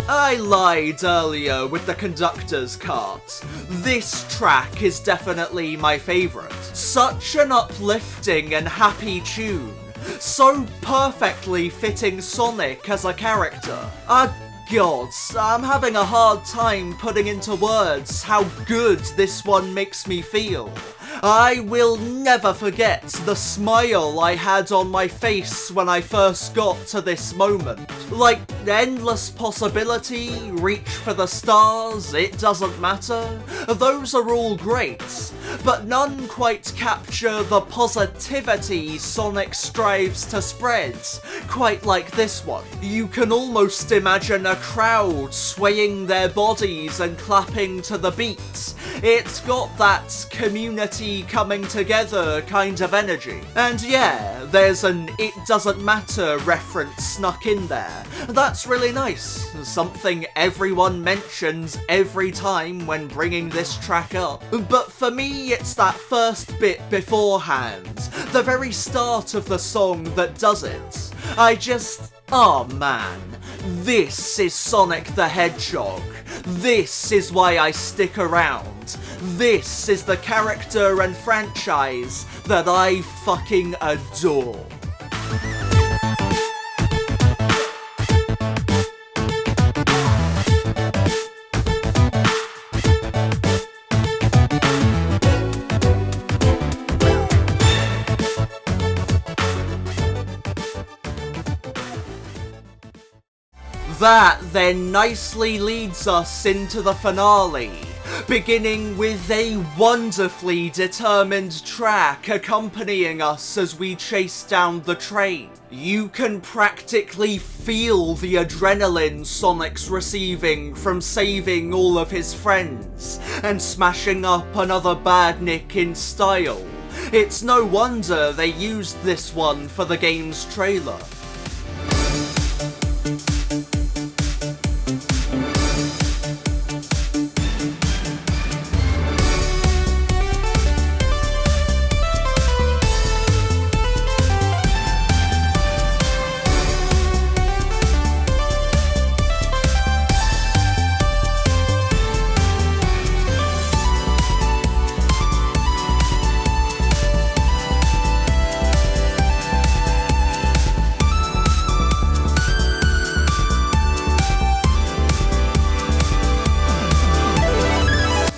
I lied earlier with the conductor's cart. This track is definitely my favourite. Such an uplifting and happy tune. So perfectly fitting Sonic as a character. A God, I'm having a hard time putting into words how good this one makes me feel. I will never forget the smile I had on my face when I first got to this moment. Like, endless possibility, reach for the stars, it doesn't matter. Those are all great, but none quite capture the positivity Sonic strives to spread, quite like this one. You can almost imagine a crowd swaying their bodies and clapping to the beat. It's got that community coming together kind of energy. And yeah, there's an "it doesn't matter" reference snuck in there. That's really nice. Something everyone mentions every time when bringing this track up. But for me, it's that first bit beforehand, the very start of the song that does it. Oh man, this is Sonic the Hedgehog. This is why I stick around. This is the character and franchise that I fucking adore. That then nicely leads us into the finale, beginning with a wonderfully determined track accompanying us as we chase down the train. You can practically feel the adrenaline Sonic's receiving from saving all of his friends and smashing up another badnik in style. It's no wonder they used this one for the game's trailer.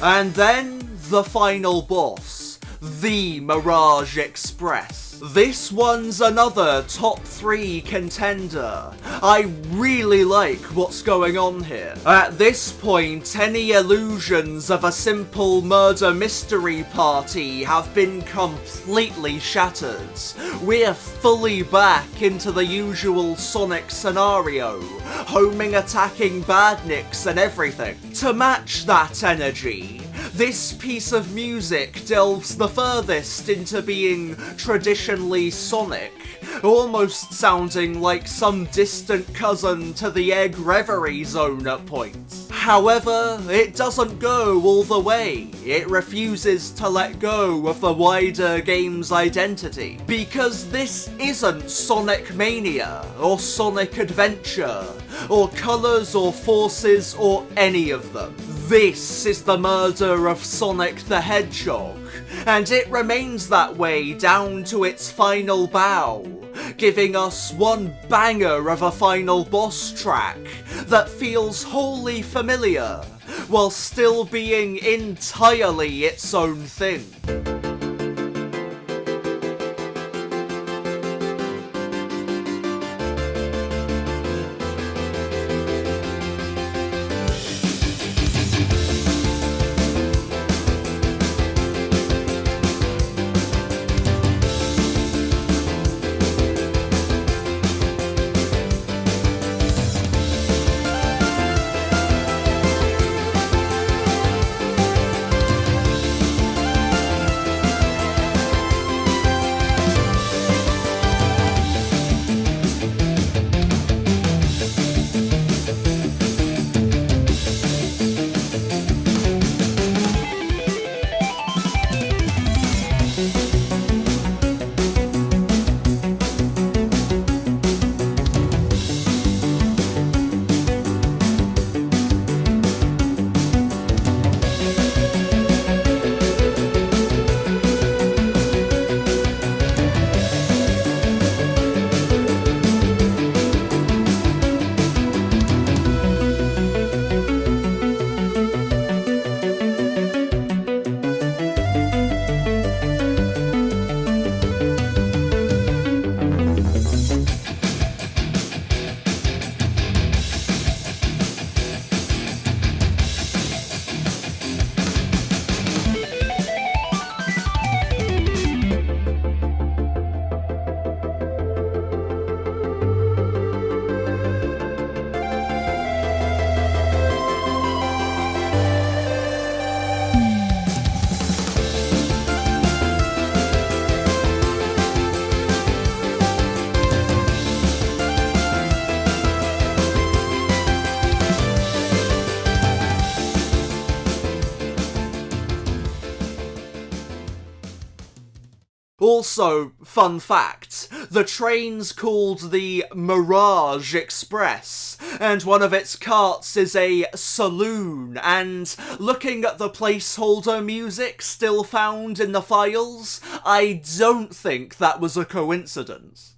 And then, the final boss, the Mirage Express. This one's another top 3 contender. I really like what's going on here. At this point, any illusions of a simple murder mystery party have been completely shattered. We're fully back into the usual Sonic scenario, homing attacking badniks and everything. To match that energy, this piece of music delves the furthest into being traditionally Sonic, almost sounding like some distant cousin to the Egg Reverie Zone at points. However, it doesn't go all the way. It refuses to let go of the wider game's identity, because this isn't Sonic Mania, or Sonic Adventure, or Colors or Forces, or any of them. This is the murder of Sonic the Hedgehog, and it remains that way down to its final bow, giving us one banger of a final boss track that feels wholly familiar, while still being entirely its own thing. Also, fun fact, the train's called the Mirage Express, and one of its carts is a saloon, and looking at the placeholder music still found in the files, I don't think that was a coincidence.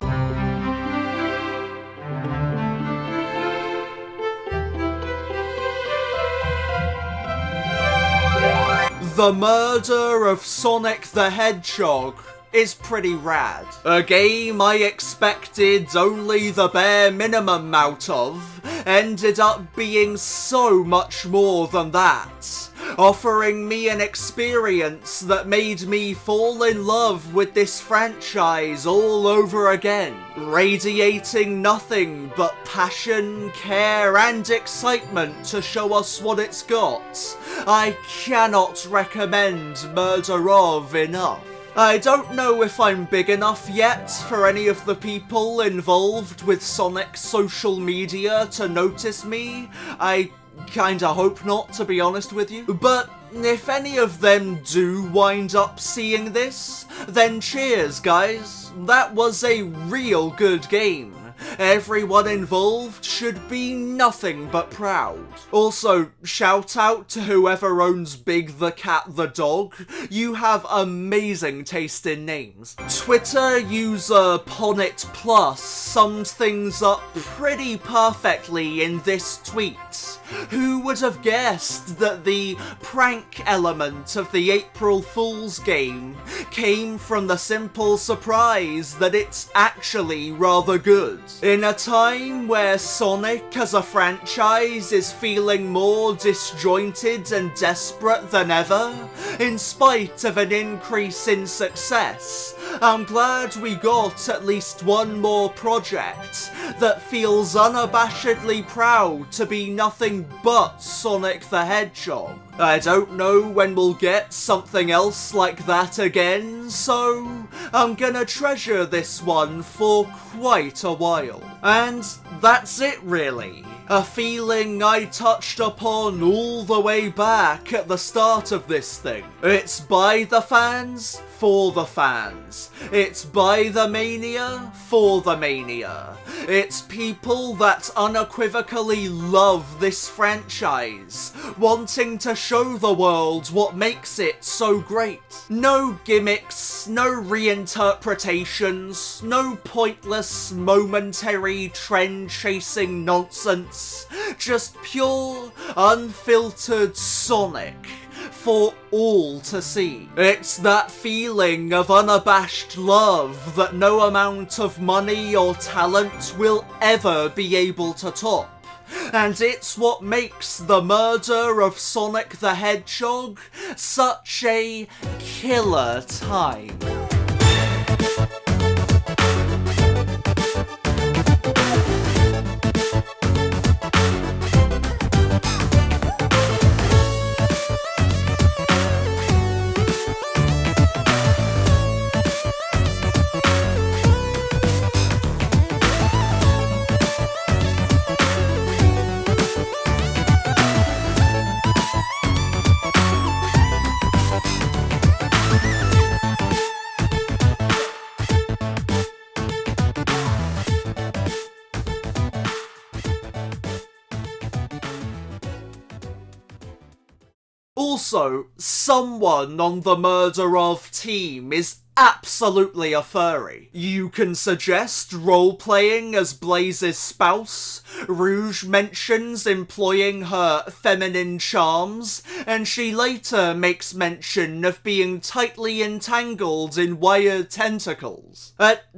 The murder of Sonic the Hedgehog is pretty rad. A game I expected only the bare minimum out of ended up being so much more than that, offering me an experience that made me fall in love with this franchise all over again, radiating nothing but passion, care, and excitement to show us what it's got. I cannot recommend Murder of enough. I don't know if I'm big enough yet for any of the people involved with Sonic's social media to notice me. I kinda hope not, to be honest with you. But if any of them do wind up seeing this, then cheers, guys. That was a real good game. Everyone involved should be nothing but proud. Also, shout out to whoever owns Big the Cat the Dog. You have amazing taste in names. Twitter user Ponit Plus summed things up pretty perfectly in this tweet. Who would have guessed that the prank element of the April Fool's game came from the simple surprise that it's actually rather good? In a time where Sonic as a franchise is feeling more disjointed and desperate than ever, in spite of an increase in success, I'm glad we got at least one more project that feels unabashedly proud to be nothing but Sonic the Hedgehog. I don't know when we'll get something else like that again, so I'm gonna treasure this one for quite a while. And that's it really. A feeling I touched upon all the way back at the start of this thing. It's by the fans, for the fans. It's by the mania, for the mania. It's people that unequivocally love this franchise, wanting to show the world what makes it so great. No gimmicks, no reinterpretations, no pointless, momentary, trend-chasing nonsense. Just pure, unfiltered Sonic for all to see. It's that feeling of unabashed love that no amount of money or talent will ever be able to top. And it's what makes the murder of Sonic the Hedgehog such a killer time. Also, someone on the Murder of team is absolutely a furry. You can suggest role-playing as Blaze's spouse, Rouge mentions employing her feminine charms, and she later makes mention of being tightly entangled in wired tentacles.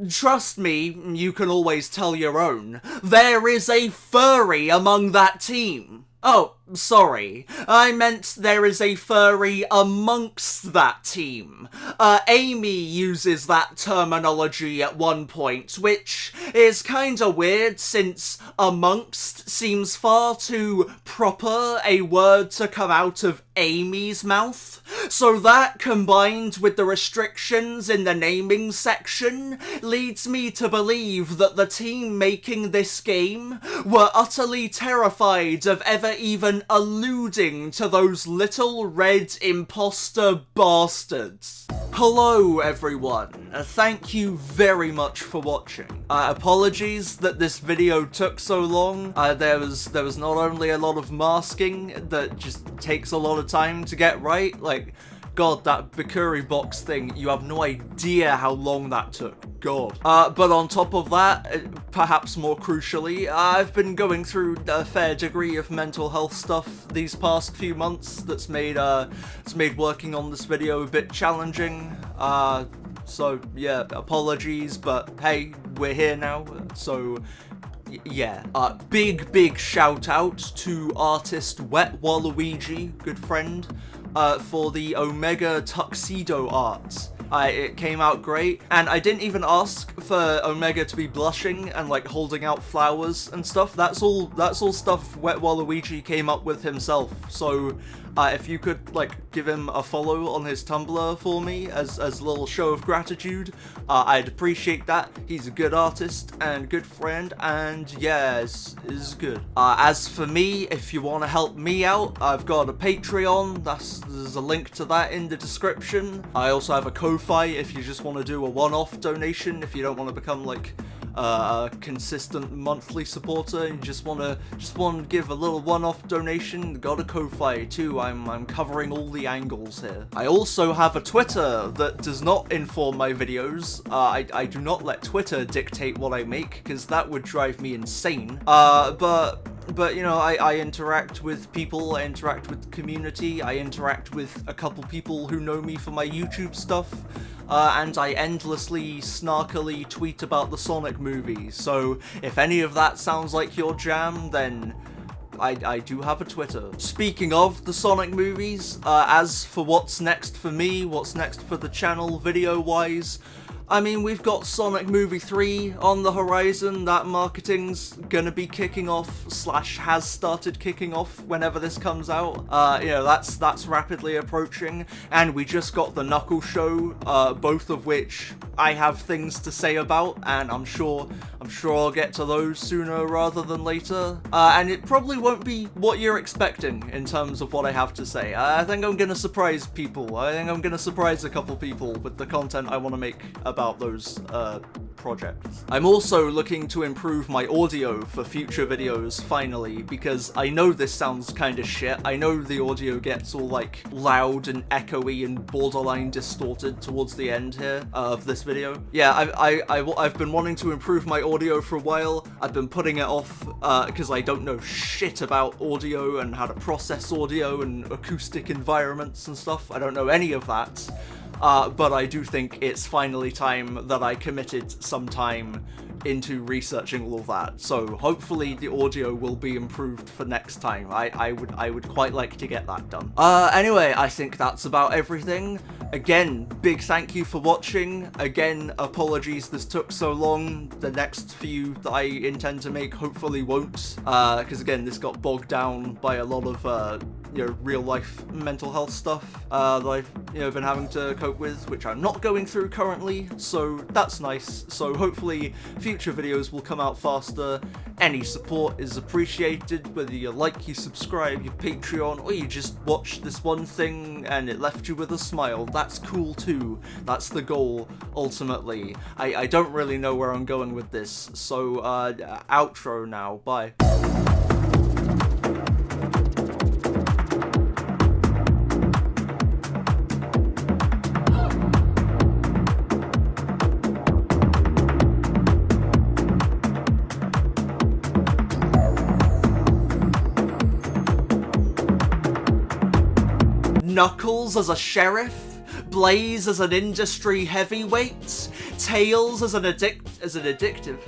Trust me, you can always tell your own, there is a furry among that team. Oh, sorry. I meant there is a furry amongst that team. Amy uses that terminology at one point, which is kinda weird since amongst seems far too proper a word to come out of Amy's mouth. So that, combined with the restrictions in the naming section, leads me to believe that the team making this game were utterly terrified of ever even even alluding to those little red imposter bastards. Hello everyone, thank you very much for watching. Apologies that this video took so long. There was not only a lot of masking that just takes a lot of time to get right, like, God, that Bikuri box thing, you have no idea how long that took. God. But on top of that, perhaps more crucially, I've been going through a fair degree of mental health stuff these past few months that's made working on this video a bit challenging. So yeah, apologies, but hey, we're here now, so yeah. Big shout out to artist Wet Waluigi, good friend, for the Omega tuxedo art. It came out great, and I didn't even ask for Omega to be blushing and like holding out flowers and stuff. That's all stuff Wet Waluigi came up with himself. So if you could like give him a follow on his Tumblr for me as a little show of gratitude, I'd appreciate that. He's a good artist and good friend, and yeah, is good. As for me, if you want to help me out, I've got a Patreon. There's a link to that in the description. I also have a Ko-Fi if you just want to do a one-off donation, if you don't want to become like a consistent monthly supporter and just want to give a little one-off donation. Got a Ko-Fi too. I'm covering all the angles here. I also have a Twitter that does not inform my videos. I do not let Twitter dictate what I make, because that would drive me insane. But you know, I interact with people, I interact with the community, I interact with a couple people who know me for my YouTube stuff, and I endlessly, snarkily tweet about the Sonic movies. So if any of that sounds like your jam, then I do have a Twitter. Speaking of the Sonic movies, as for what's next for me, what's next for the channel video-wise, I mean, we've got Sonic Movie 3 on the horizon. That marketing's gonna be kicking off, / has started kicking off whenever this comes out. You know, that's rapidly approaching. And we just got the Knuckles show, both of which I have things to say about, and I'm sure I'll get to those sooner rather than later. And it probably won't be what you're expecting in terms of what I have to say. I think I'm gonna surprise people. I think I'm gonna surprise a couple people with the content I want to make about those projects. I'm also looking to improve my audio for future videos, finally, because I know this sounds kind of shit. I know the audio gets all like loud and echoey and borderline distorted towards the end here of this video. Yeah, I've been wanting to improve my audio for a while. I've been putting it off because I don't know shit about audio and how to process audio and acoustic environments and stuff. I don't know any of that. But I do think it's finally time that I committed some time into researching all of that. So hopefully the audio will be improved for next time. I would quite like to get that done. Anyway, I think that's about everything. Again, big thank you for watching. Again, apologies this took so long. The next few that I intend to make hopefully won't, because again, this got bogged down by a lot of you know, real life mental health stuff that I've, you know, been having to cope with, which I'm not going through currently, so that's nice. So hopefully future videos will come out faster. Any support is appreciated, whether you like, you subscribe, you Patreon, or you just watch this one thing and it left you with a smile. That's cool too. That's the goal, ultimately. I don't really know where I'm going with this, so outro now, bye. Knuckles as a sheriff, Blaze as an industry heavyweight, Tails as an addictive.